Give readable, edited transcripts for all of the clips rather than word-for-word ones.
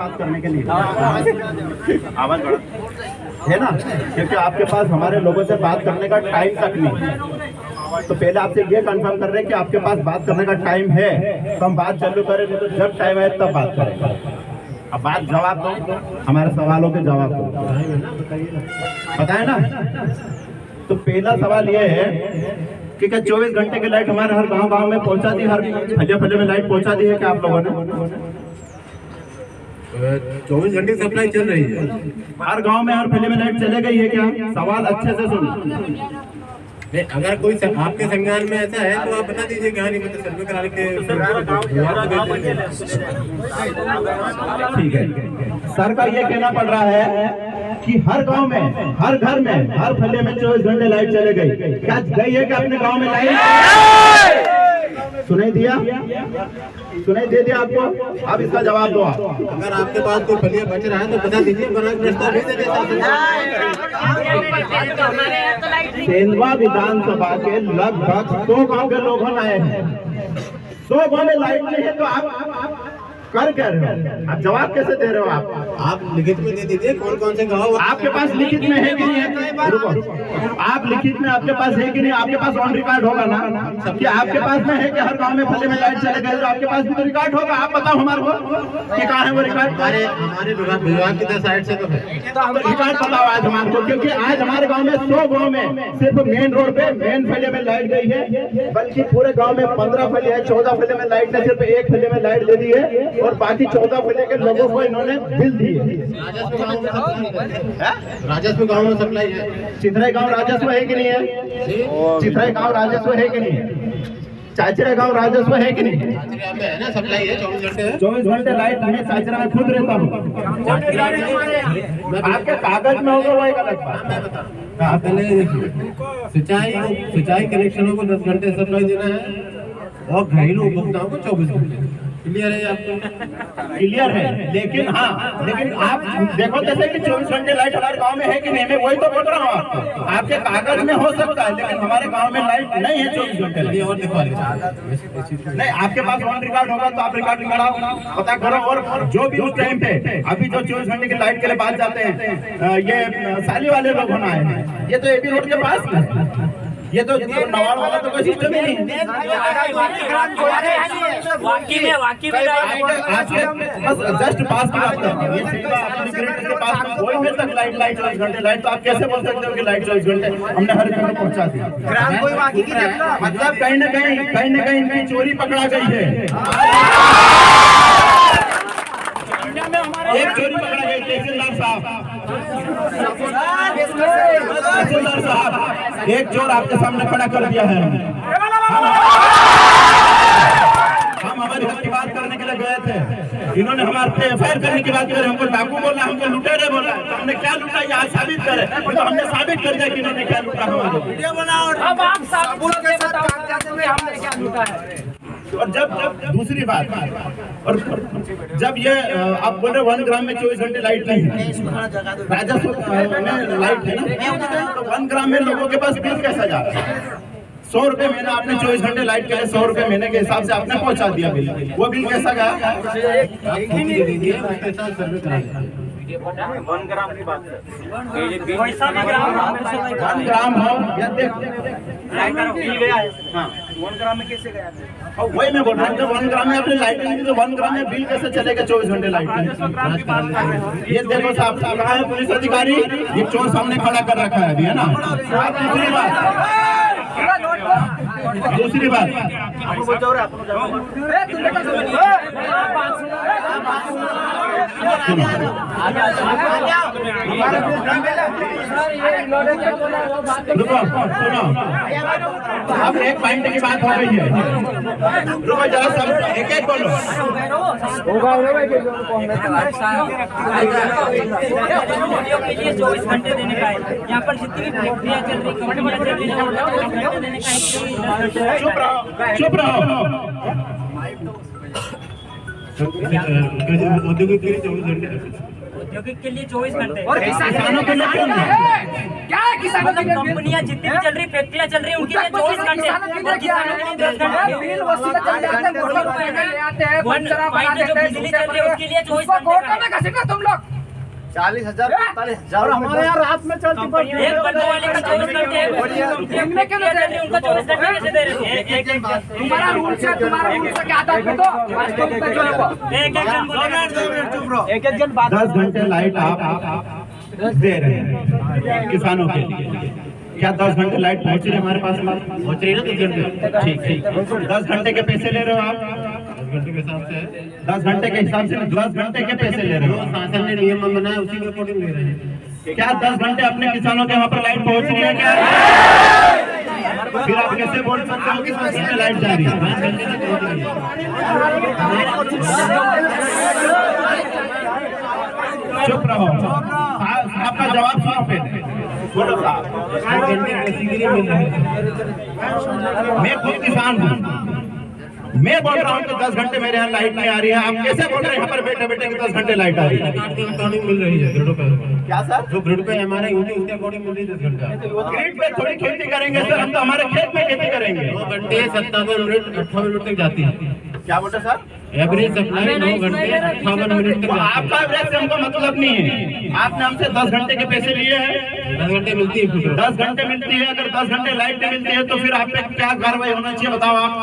बात करने के लिए? आवाज बढ़ा है ना, क्योंकि आपके पास हमारे लोगों से बात करने का टाइम तक नहीं है। तो पहले आपसे ये कंफर्म कर रहे हैं कि आपके पास बात करने का टाइम है, तो हम बात चालू करें, नहीं तो जब टाइम आए तब बात करेंगे। अब बात जवाब दो, हमारे सवालों के जवाब दो, बताए ना। तो पहला सवाल ये है कि क्या 24 घंटे की लाइट हमारे हर गांव में पहुंचा दी, हर फले में लाइट पहुंचा दी है क्या आप लोगों ने? 24 घंटे सप्लाई चल रही है, हर गांव में हर फले में लाइट चले गई है क्या? सवाल अच्छे से सुन। नहीं, अगर कोई आपके संज्ञान में ऐसा है तो आप बता दीजिए कहानी, मतलब सर्वे करा के। ठीक है, सर का ये कहना पड़ रहा है कि हर गांव में, हर घर में, हर फले में 24 घंटे लाइट चले गई। क्या गई है कि अपने गांव में लाइट सुनाई दिया? सुनाई दे दिया आपको? अब इसका जवाब दो आप। अगर आपके पास कोई फलिया बच रहा है तो बता दीजिए, सेंधवा विधानसभा के लगभग 100 गांव के लोग आए हैं, 100 गांव में लाइट नहीं है, तो आप कर क्या रहे हो? आप जवाब कैसे दे रहे हो? आप लिखित में दे दीजिए कौन कौन से गाँव आपके पास लिखित में है कि नहीं है? रुको, आप लिखित में आपके पास है कि नहीं? आपके पास ऑन रिकॉर्ड होगा ना कि आपके पास में है कि हर गांव में फले में लाइट चले गए, तो आपके पास भी तो रिकॉर्ड होगा। आप बताओ हमारे को कि कहाँ है वो रिकॉर्ड? हमारे विभाग की साइड से तो है, तो रिकॉर्ड बताओ आज हमारे को, क्योंकि आज हमारे गाँव में 100 गाँव में सिर्फ मेन रोड पे मेन फले में लाइट गई है, बल्कि पूरे गाँव में 15 फले है, 14 फले में लाइट ने सिर्फ एक फले में लाइट दे दी है, और बाकी 14 फले के लोगों को इन्होंने बिल दिए। राजस्व गाँव में सप्लाई है। चिथराई गांव राजस्व है कि नहीं है? चिथराई गांव राजस्व है कि नहीं है? चाचरा गांव राजस्व है कि नहीं? है ना, सप्लाई है 24 घंटे है। 24 घंटे लाइट मैं चाचरा में खुद रहता हूँ। आपके कागज में होगा वो एक अलग बात। सिंचाई कनेक्शनों को 10 घंटे सप्लाई देना है और घरेलू उपभोक्ताओं को 24 घंटे। क्लियर है आपको? क्लियर है, लेकिन हाँ, लेकिन आप देखो जैसे कि 24 घंटे लाइट हमारे गांव में है कि नहीं, मैं वही तो बोल रहा हूँ आपको। आपके कागज में हो सकता है, लेकिन हमारे गांव में लाइट नहीं है 24 घंटे। और दिखा नहीं, आपके पास ऑन रिकॉर्ड होगा तो आप रिकॉर्ड कराओ, पता करो। और जो भी उस टाइम पे अभी जो 24 घंटे की लाइट के लिए बात जाते हैं, ये साली वाले लोग होना है, ये तो एपी रोड के पास है, ये तो नवाड़ वाला तो कोई सिस्टम ही नहीं है। जस्ट पास की बात करते हैं, ये पास में कोई में तक लाइट 24 घंटे लाइट, तो आप कैसे बोल सकते हो कि लाइट 24 घंटे हमने हर जगह पहुंचा दी? मतलब कहीं ना कहीं इनकी चोरी पकड़ा गई है। एक चोरी पकड़ा गई, तहसीलदार साहब, एक चोर आपके सामने खड़ा कर दिया है। हम हमारी हक की बात करने के लिए गए थे, इन्होंने हमारे पे एफआईआर करने की बात करी, हमको डाकू बोला, हमको लुटेरे बोला। तो हमने क्या लूटा ये आज साबित करे, तो हमने साबित कर दिया कि इन्होंने क्या लूटा हमारे। अब आप साबुत के साथ कागजात में हमने क्या लूटा है। और जब दूसरी बात, और जब ये आप बोल रहे 1 ग्राम में 24 घंटे लाइट नहीं है, राजस्व में लाइट है ना, तो 1 ग्राम में लोगों के पास बिल कैसा जा रहा है? 100 रुपए महीना आपने 24 घंटे लाइट के लिए 100 रुपए महीने के हिसाब से आपने पहुंचा दिया बिल, वो बिल कैसा गया? 1 ग्राम की बात है, 1 ग्राम हो या बिल गया है। हाँ, 1 ग्राम में कैसे गया? और वही मैं बोल रहा हूँ, जब 1 ग्राम में आपने लाइट नहीं दी तो 1 ग्राम में बिल कैसे चलेगा 24 घंटे लाइट? ये देखो साहब, कहाँ है पुलिस अधिकारी? ये चोर सामने खड़ा कर रखा है अभी, है ना। दूसरी बात सुनो, अब एक पॉइंट की बात हो गई है, रुको जरा सब एक बोलो। ये 24 घंटे देने का है, यहाँ पर जितनी भी फैक्ट्रियाँ चल रही, कंपनियाँ चल रही, चुप रहो। औद्योगिक के लिए 24 घंटे औद्योगिक के लिए 24 घंटे और किसानों के लिए क्या है? किसानों के लिए कंपनियां जितनी भी चल रही, फैक्ट्रियां चल रही, उनके लिए 24 घंटे, और किसानों के लिए 10 घंटे। बिल वसूल चल जाते हैं, गोटा ले आते हैं, पंचरा बना जो देते हैं, बिजली चल रही है उसके लिए 24 उसको गोटा घंटे। में घसीटो तुम लोग। 40,000 45,000 हमारे यहाँ रात में चलती पड़ी एक बंदे वाले का 24 घंटे है, फैक्ट्रियां चल रही उनका 24 घंटे कैसे दे रहे हो? तुम्हारा रूल्स है, क्या आता है? तो एक एक जन 10 घंटे लाइट आप दे रहे हैं किसानों के लिए। क्या 10 घंटे लाइट पहुंच रही है हमारे पास? पहुंच रही है ना 10 घंटे। ठीक 10 घंटे के पैसे ले रहे हो आप? 10 घंटे के हिसाब से है। 10 घंटे के हिसाब से 10 घंटे के पैसे ले रहे जो हो? शासन ने नियम बनाया उसी के अकॉर्डिंग ले रहे हैं। क्या 10 घंटे अपने किसानों के वहाँ पर लाइट पहुंच रही है क्या? फिर आप कैसे बोल सकते हो कि 10 घंटे लाइट जा रही है? चुप रहो, आपका जवाब सुनो पहले। बोलो साहब। 10 घंटे किसी के लिए मिल रहे हैं। मैं खुद किसान हूँ, मैं बोल रहा हूँ कि 10 घंटे मेरे यहाँ लाइट नहीं आ रही है। आप कैसे बोल रहे हैं यहाँ पर बैठे बैठे कि 10 घंटे लाइट आ रही है? कार्ड के अकॉर्डिंग मिल रही है ग्रिड पे। क्या सर? जो ग्रिड पे एमआरआई होती है उसके अकॉर्डिंग मिल रही है 10 घंटा। ग्रिड पे थोड़ी खेती करेंगे सर, हम तो हमारे खेत में खेती करेंगे। 9 घंटे 57 मिनट 58 मिनट तक जाती है। क्या बोलते सर? एवरेज सप्लाई 9 घंटे 58 मिनट तक तो जाती है। आपका एवरेज से हमको मतलब नहीं है। आपने हमसे 10 घंटे के पैसे लिए हैं, 10 घंटे मिलती है खुद। 10 घंटे मिलती है। अगर 10 घंटे लाइट नहीं मिलती है तो फिर आप पे क्या कार्रवाई होना चाहिए बताओ आप?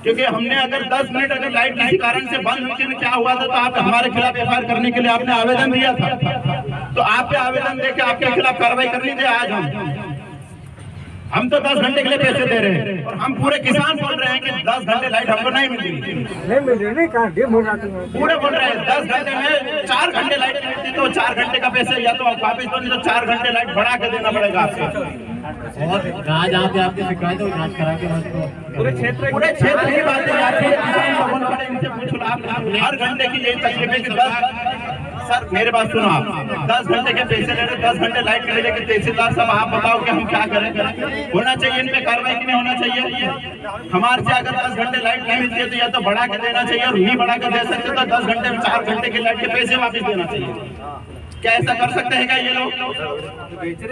क्योंकि हमने अगर 10 मिनट अगर लाइट किसी कारण से बंद हुई थी, क्या हुआ था, तो आप हमारे खिलाफ एफआईआर करने के लिए आपने आवेदन दिया था। तो आप पे आवेदन देके आपके खिलाफ कार्रवाई करनी थी। आज हम तो 10 घंटे के लिए पैसे दे रहे हैं और हम पूरे किसान बोल रहे हैं कि 10 घंटे लाइट हमको नहीं मिल रही। पूरे बोल रहे हैं 10 घंटे में 4 घंटे लाइट मिलती तो 4 घंटे का पैसे या तो आप वापिस दो, नहीं तो 4 घंटे लाइट बढ़ा के देना पड़ेगा आपको। और जहाँ पे आपकी शिकायत हो जांच करा के पूरे क्षेत्र की बात है। इनसे पूछ लो आप, हर घंटे की यही तकलीफ है कि 10 सर मेरे बात सुनो आप, 10 घंटे के पैसे ले रहे, 10 घंटे लाइट के लिए तहसीलदार साहब आप बताओ कि हम क्या करें? होना चाहिए इन पे कार्रवाई कि नहीं होना चाहिए? हमारे से अगर 10 घंटे लाइट नहीं मिलती है तो या तो बढ़ा के देना चाहिए, और नहीं बढ़ा कर दे सकते तो 10 घंटे में 4 घंटे के लाइट के पैसे वापस देना चाहिए। क्या ऐसा कर सकते हैं क्या ये लोग?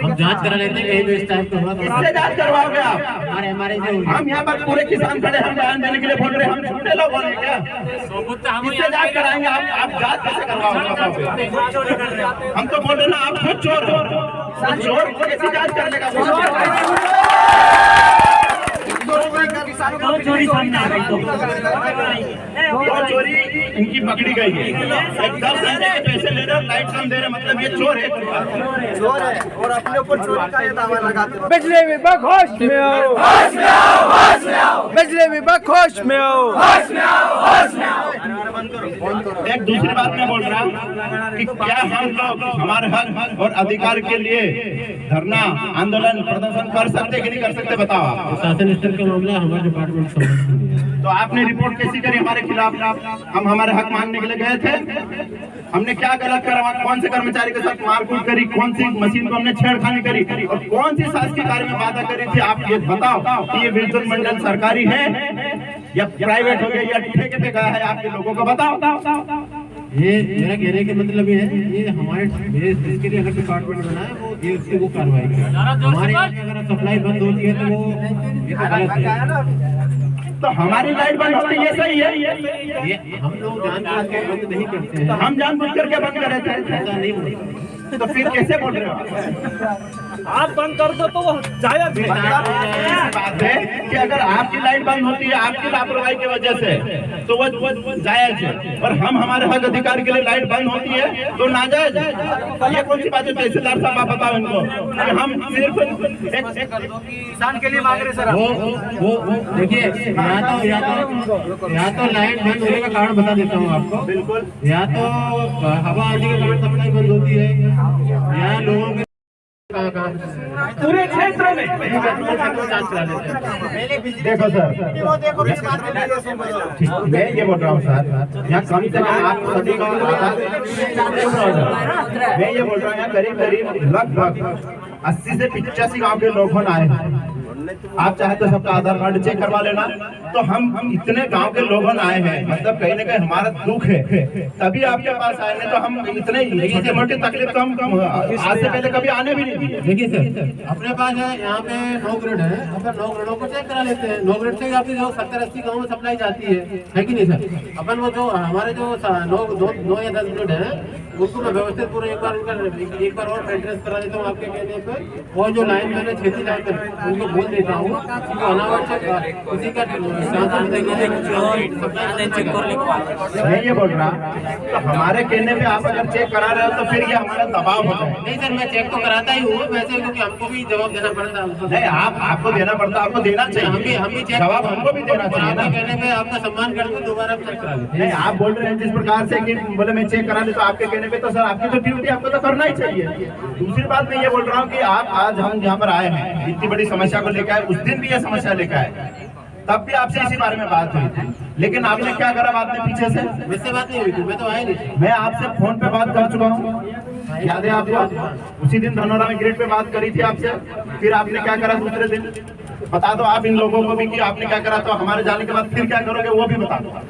हम जांच करा लेते हैं कहीं भी इस टाइप का हुआ तो। इससे जांच करवाओगे आप? हमारे से हम यहाँ पर पूरे किसान खड़े, हम बयान देने के लिए बोल रहे हैं, हम झूठे लोग हैं क्या? इससे जांच कराएंगे आप जांच कैसे करवाओगे? हम तो बोल रहे ना आप खुद चोर हो, चोर को कैसे जांच कर लेगा? चोरी सामने आ गई तो चोरी इनकी पकड़ी गई है। 10 घंटे के पैसे ले रहे, लाइट कम दे रहे, मतलब ये चोर है। चोर है और अपने ऊपर चोरी का ये दावा लगाते हैं। बिजली विभाग होश में आओ, होश में आओ, होश में आओ। बिजली विभाग होश में आओ, होश में आओ, होश में आओ। एक दूसरी बात मैं बोल रहा हूँ कि क्या हम लोग हमारे हक और अधिकार के लिए धरना आंदोलन प्रदर्शन कर सकते कि नहीं कर सकते बताओ आप? शासन स्तर का मामला हमारे डिपार्टमेंट समझ। तो आपने रिपोर्ट कैसी करी हमारे खिलाफ? हम हमारे हक मांगने के लिए गए थे, हमने क्या गलत करा? कौन से कर्मचारी के साथ मारपीट करी? कौन सी मशीन को हमने छेड़खानी करी? और कौन सी शासकीय कार्य में बाधा करी थी? आप ये बताओ कि ये विद्युत मंडल सरकारी है या प्राइवेट हो गया या ठेके पे गया है? आपके लोगों को बताओ। ये मेरा कहने का मतलब ये है, ये हमारे जिसके लिए अलग डिपार्टमेंट बना है वो ये उसकी वो कार्रवाई करे। हमारे यहाँ की अगर सप्लाई बंद होती है तो वो ये तो गलत है। तो हमारी लाइट बंद होती है, ये सही है? ये हम लोग जानबूझ के बंद नहीं करते हैं। हम जानबूझ करके बंद कर रहे थे, ऐसा नहीं होता। तो फिर कैसे बोल रहे हो? आप बंद कर दो तो वो जायज है। बात है कि अगर आपकी लाइट बंद होती है आपकी लापरवाही की वजह से तो वो जायज है, और हम हमारे हक अधिकार के लिए लाइट बंद होती है तो नाजायज है। ये कौन सी बात है? तहसीलदार साहब आप बताओ इनको कि हम सिर्फ एक किसान के लिए मांग रहे सर। वो देखिए या तो लाइट बंद होने का कारण बता देता हूँ आपको। बिल्कुल। या तो हवा आने के कारण सप्लाई बंद होती है या लोगों के पूरे क्षेत्र में देखो सर, मैं ये बोल रहा हूँ सर, यहाँ कम से कम आप सभी को मैं ये बोल रहा हूँ यहाँ करीब लगभग 80 से 85 गाँव के लोग आए हैं। आप चाहे तो सबका आधार कार्ड चेक करवा लेना। तो हम इतने गांव के लोग आए हैं, मतलब कहीं ना कहीं हमारा दुख है तभी आपके पास आए हैं। तो हम इतने छोटी मोटी तकलीफ तो हम आज से पहले कभी आने भी नहीं दिए। देखिए सर, अपने पास है यहाँ पे 9 ग्रेड है, अपन 9 ग्रेडों को चेक करा लेते हैं। 9 ग्रेड से ही आपकी जो 70-80 गाँव में सप्लाई जाती है कि नहीं सर? अपन वो जो हमारे जो 9 या 10 ग्रेड है उनको मैं व्यवस्थित पूरा एक बार और मेंटेनेंस करा देता हूँ आपके कहने पे। और जो लाइन मैंने 6 लाइन उनको बोल देता हूँ कि अनावश्यक किसी का नहीं ये बोल रहा। तो हमारे कहने पे आप अगर चेक करा रहे हो तो फिर ये हमारा दबाव होता है। नहीं सर, मैं चेक तो कराता ही हूँ वैसे, क्योंकि हमको भी जवाब देना पड़ता है। नहीं आपको देना पड़ता, आपको देना चाहिए। हम भी जवाब हमको भी देना चाहिए ना। कहने पे आपका सम्मान करके दोबारा चेक करा लेते। नहीं आप बोल रहे हैं जिस प्रकार से कि बोले मैं चेक करा ले, तो आपके कहने पे तो सर आपकी तो ड्यूटी आपको तो करना ही चाहिए। दूसरी बात मैं ये बोल रहा हूँ कि आप आज हम यहाँ पर आए हैं इतनी बड़ी समस्या को लेकर आए, उस दिन भी ये समस्या लेकर आए, तब भी आपसे इसी बारे में बात हुई थी। लेकिन आपने क्या करा बाद में पीछे से? मुझसे बात नहीं हुई थी, मैं तो आया नहीं। मैं आपसे फोन पे बात कर चुका हूँ, याद है आपको? उसी दिन धनौरा में ग्रेड पे बात करी थी आपसे। फिर आपने क्या करा दूसरे दिन? बता दो आप इन लोगों को भी कि आपने क्या करा। तो हमारे जाने के बाद फिर क्या करोगे वो भी बता दो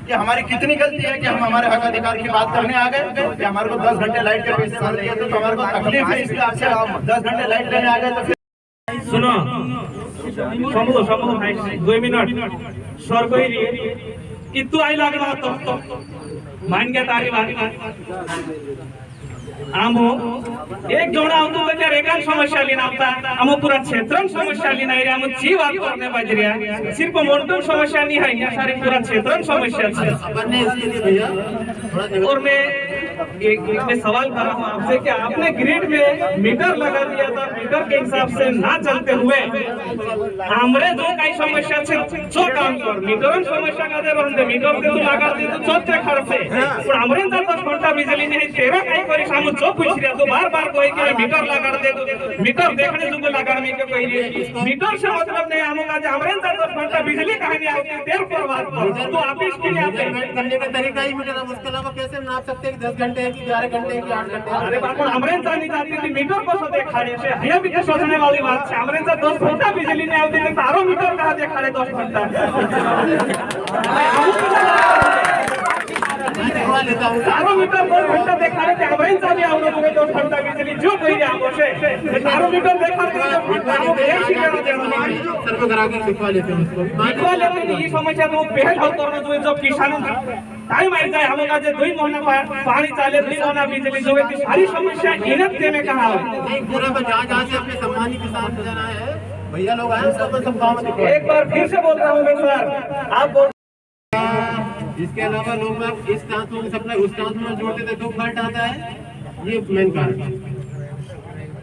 कि हमारी कितनी गलती है कि हम हमारे हक अधिकार की बात करने आ गए कि हमारे को 10 घंटे लाइट के पैसे दिए थे, तो हमारे को तकलीफ है इसलिए आपसे 10 घंटे लाइट लेने आ गए। तो फिर सुनो समूह 2 मिनट सर को कितू आई लागला तो मान गया तारी बात आमो एक जोड़ा होतो त्यार एकाच समस्या लिन आवता आमो पूरा क्षेत्र समस्या लिन रे आमो जी बात करने बाजरिया सिर्फ मोरतून समस्या नहीं है, ये सारी पूरा क्षेत्र समस्या है। अपन ने इसके लिए भैया और मैं एक सवाल कर रहा हूँ आपसे कि आपने ग्रिड में मीटर लगा दिया था, मीटर के हिसाब से ना चलते हुए हमरे जो काही समस्या छे जो काम कर मीटर समस्या का दे रहते मीटर के तो लगा दे तो चलते खर्च है पण हमरे तो 10 घंटा बिजली नहीं तेरा काही करी सामू जो पूछ रहा तो बार-बार कोई के मीटर लगा दे तो मीटर देखने जो लगाने के कोई मीटर से मतलब नहीं हमो का हमरे तो 10 घंटा बिजली कहां नहीं आती देर पर बात कर तो आप इसके लिए आप करने का तरीका ही मीटर है, उसके अलावा कैसे नाप सकते हैं कि 10 घंटे कि 11 घंटे कि 8 घंटे? अरे बाबा हमरे तो नहीं जाती थी मीटर को सो देखाड़े से ये भी तो सोचने वाली बात है। हमरे तो 10 घंटा बिजली नहीं आती थी तारो मीटर कहां देखाड़े 10 घंटा तारो मीटर 10 घंटा देखाड़े थे हमरे तो नहीं आवनो तुम्हें 10 घंटा बिजली जो कोई आवो से तारो मीटर देखाड़े सर्वे करा के लिखवा लेते हैं उसको। लिखवा लेते हैं ये समस्या तो पहल हल करना जो जो किसानों टाइम आ जाए हम का जे 2 महीना पानी चाले 2 महीना बिजली जो है सारी समस्या इनक देने कहा है। नहीं पूरा में जहाँ से अपने सम्मानित किसान को जाना है भैया लोग आए सब सब गाँव में दिखवा। एक बार फिर से बोल रहा हूँ मैं सर आप इसके अलावा लोग इस ट्रांसफॉर्मर सप्लाई उस ट्रांसफॉर्मर जोड़ते थे तो फॉल्ट आता है, ये मेन कारण।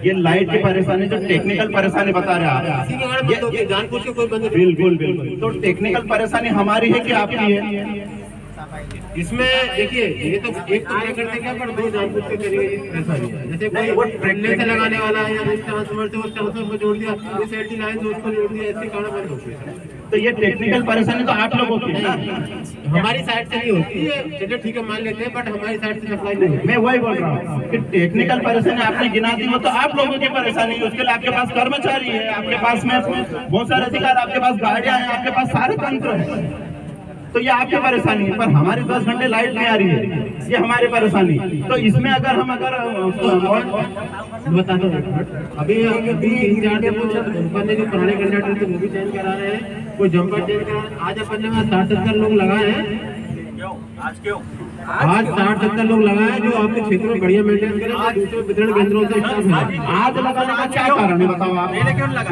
ये लाइट की परेशानी जो टेक्निकल परेशानी बता रहे हैं आप, किसी के घर में तो जानबूझ के कोई बंद बिल्कुल बिल्कुल। तो टेक्निकल परेशानी हमारी है कि आपकी है? इसमें देखिए ये तो एक तो क्या करते क्या पर 2 जानबूझ के करिए परेशानी है। जैसे कोई ट्रेक्टर से लगाने वाला है या इस ट्रांसफॉर्मर से उस ट्रांसफॉर्मर को जोड़ दिया, इस एलटी लाइन से उसको जोड़ दिया, ऐसे कारण बंद होती है। तो ये टेक्निकल परेशानी तो आप लोगों की है, हमारी साइड से नहीं होती है। चलिए ठीक है मान लेते हैं, बट हमारी साइड से सप्लाई नहीं होती। मैं वही बोल रहा हूँ कि टेक्निकल परेशानी आपने गिना दी वो तो आप लोगों की परेशानी है। उसके लिए आपके पास कर्मचारी है, आपके पास में बहुत सारे अधिकार, आपके पास गाड़ियां हैं, आपके पास सारे तंत्र है, तो ये आपकी परेशानी है। पर हमारी 10 घंटे लाइट नहीं आ रही है, ये हमारी परेशानी। तो इसमें अगर हम बता दो अभी 3-4 दिन अपन ने जो पुराने कंडक्टर थे वो भी चेंज करा रहे हैं, कोई जंपर चेंज करा रहे हैं। आज अपन ने 60-70 लोग लगाए हैं, आज 60-70 लोग लगाए जो आपके क्षेत्र में बढ़िया मेंटेन करें, दूसरे वितरण केंद्रों से आज लगाने का क्या कारण है बताओ आप?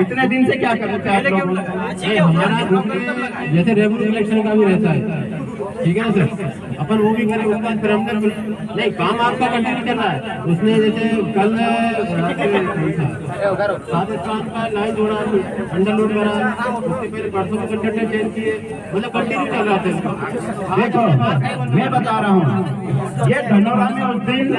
इतने दिन से क्या कर रहे थे आप लोग? हमारा जैसे रेवेन्यू इलेक्शन का भी रहता है, ठीक है ना सर, अपन वो भी करें उसका फिर हम नहीं काम आपका कंटिन्यू चल रहा है। उसने जैसे कल राजस्थान का लाइन जोड़ा, अंडर लोड करा, उससे पहले परसों में कंडक्टर चेंज किए, मतलब कंटिन्यू चल रहा था। देखो मैं बता रहा हूँ, ये धनौरा में उस दिन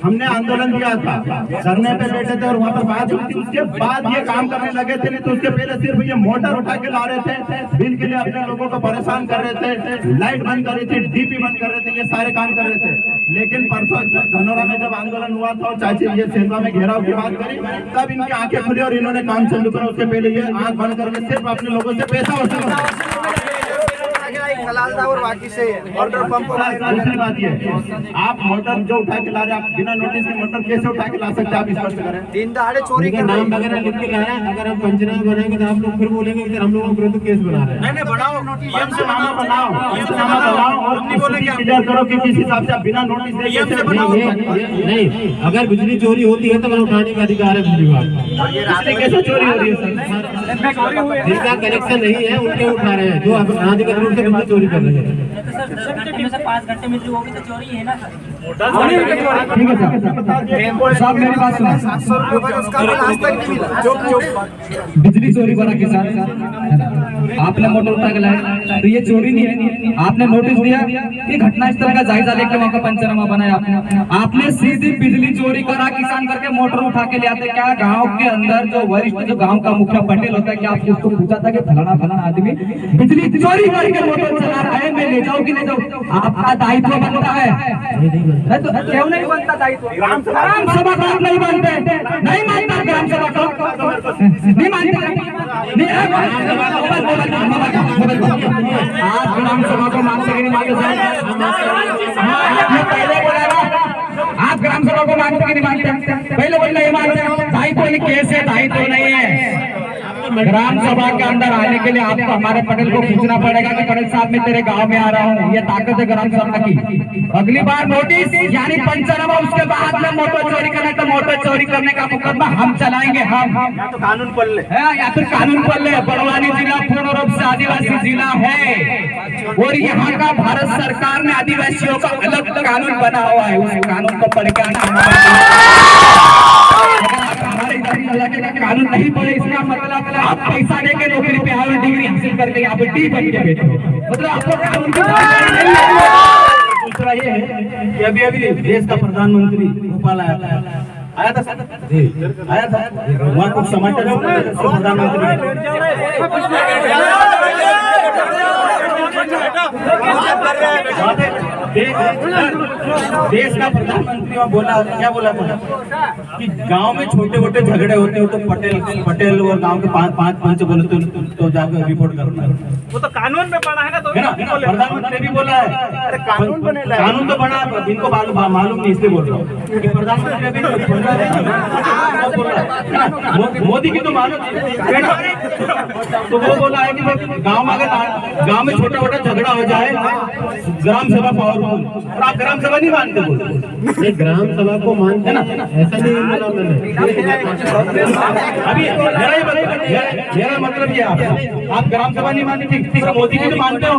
हमने आंदोलन किया था, धरने पे बैठे थे और वहाँ पर बात हुई थी, उसके बाद ये काम करने लगे थे। नहीं तो उसके पहले सिर्फ ये मोटर उठा के ला रहे थे, बिल के लिए अपने लोगों को परेशान कर रहे थे, लाइट बंद कर रहे थे, डीपी बंद कर रहे थे, ये सारे काम कर रहे थे। लेकिन परसों धनौरा में जब आंदोलन हुआ था और चाची ये सेंधा में घेराव की बात करी, तब इनकी आंखें खुली और इन्होंने काम चालू करा। उसके पहले ये आंख बंद करके सिर्फ अपने लोगों से पैसा वसूल। और बाकी से वाटर पंप दूसरी बात ये, आप मोटर जो उठा के ला रहे हैं, आप बिना नोटिस के मोटर कैसे उठा के ला सकते हैं? आप स्पष्ट करें। दिन दहाड़े चोरी उनका नाम वगैरह लिख के लाया। अगर आप पंचनामा बनाएंगे तो आप लोग फिर बोलेंगे कि हम लोगों के विरुद्ध केस बना रहे हैं। नहीं बनाओ, पीएमसीनामा बनाओ, पीएमसीनामा बनाओ और क्लियर करो कि किस हिसाब से आप बिना नोटिस दे कैसे बनाओ। नहीं, अगर बिजली चोरी होती है तो मैं उठाने का अधिकार है बिजली विभाग। कैसे चोरी हो रही है सर? जिनका कनेक्शन नहीं है उनके उठा रहे हैं, जो अनाधिकृत रूप से बिजली चोरी कर रहे हैं। तो सर 10 घंटे में से 5 घंटे में जो होगी तो चोरी है ना सर। ठीक है सर, साहब मेरी बात सुनो। 700 रुपये उसका आज तक नहीं मिला। बिजली चोरी वाला किसान आपने मोटर उठा के लाया तो ये चोरी नहीं है। आपने नोटिस दिया कि घटना स्थल का जायजा लेकर वहाँ का पंचनामा बनाया आपने सीधी बिजली चोरी करा किसान करके मोटर उठा के ले आते। क्या गांव के अंदर जो वरिष्ठ जो गांव का मुखिया पटेल होता है, क्या आपने उसको पूछा था कि फलाना फलाना आदमी बिजली चोरी करके मोटर चला रहा है, मैं ले जाऊँ कि ले जाऊँ? आपका दायित्व बनता है, तो क्यों नहीं बनता दायित्व? ग्राम सभा का आप नहीं मानते, नहीं मानता ग्राम सभा का, नहीं मानते। आप ग्राम सभा को मानते नहीं मानते? पहले बोला आप ग्राम सभा को मानते कि नहीं मानते? पहले बोल नहीं मानते। दायित्व नहीं, कैसे दायित्व नहीं है? ग्राम सभा के अंदर आने के लिए आपको हमारे पटेल को पूछना पड़ेगा कि पटेल साहब मैं तेरे गांव में आ रहा हूँ। ये ताकत है ग्राम सभा की। अगली बार नोटिस यानी पंचनामा, उसके बाद में मोटर चोरी करने तो मोटर चोरी करने का मुकदमा हम चलाएंगे। हम तो कानून पढ़ ले या फिर कानून पढ़ ले। बड़वानी जिला पूर्ण रूप से आदिवासी जिला है और यहाँ का भारत सरकार ने आदिवासियों का अलग कानून बना हुआ है। उस कानून को पढ़ के आना। कानून नहीं पढ़े इसका मतलब आप पैसा देके नौकरी पे आओ, डिग्री हासिल करके यहाँ पे डी बन के बैठे हो, मतलब आपको कानून की जानकारी नहीं है। दूसरा ये है कि अभी देश का प्रधानमंत्री भोपाल आया था सर, आया था वहाँ कुछ समाचार प्रधानमंत्री देश का प्रधानमंत्री बोला, क्या बोला था कि गांव में छोटे मोटे झगड़े होते हो तो पटेल और गांव के पांच पंच बोले तो जाकर रिपोर्ट करना। वो तो कानून में बना है ना, तो प्रधानमंत्री भी बोला है। अरे कानून बनेगा, कानून तो बना, इनको मालूम नहीं इसलिए बोल रहा हूँ कि प्रधानमंत्री अभी मोदी की तो मालूम तो वो बोला है कि गांव में अगर गांव में छोटा मोटा झगड़ा हो जाए ग्राम सभा पावरफुल, और आप ग्राम सभा नहीं मानते? बोलते ग्राम सभा को मानते ना, ऐसा नहीं बोला मैंने। अभी मेरा मतलब ये आप ग्राम सभा नहीं मानते, ठीक है? मोदी की तो मानते हो,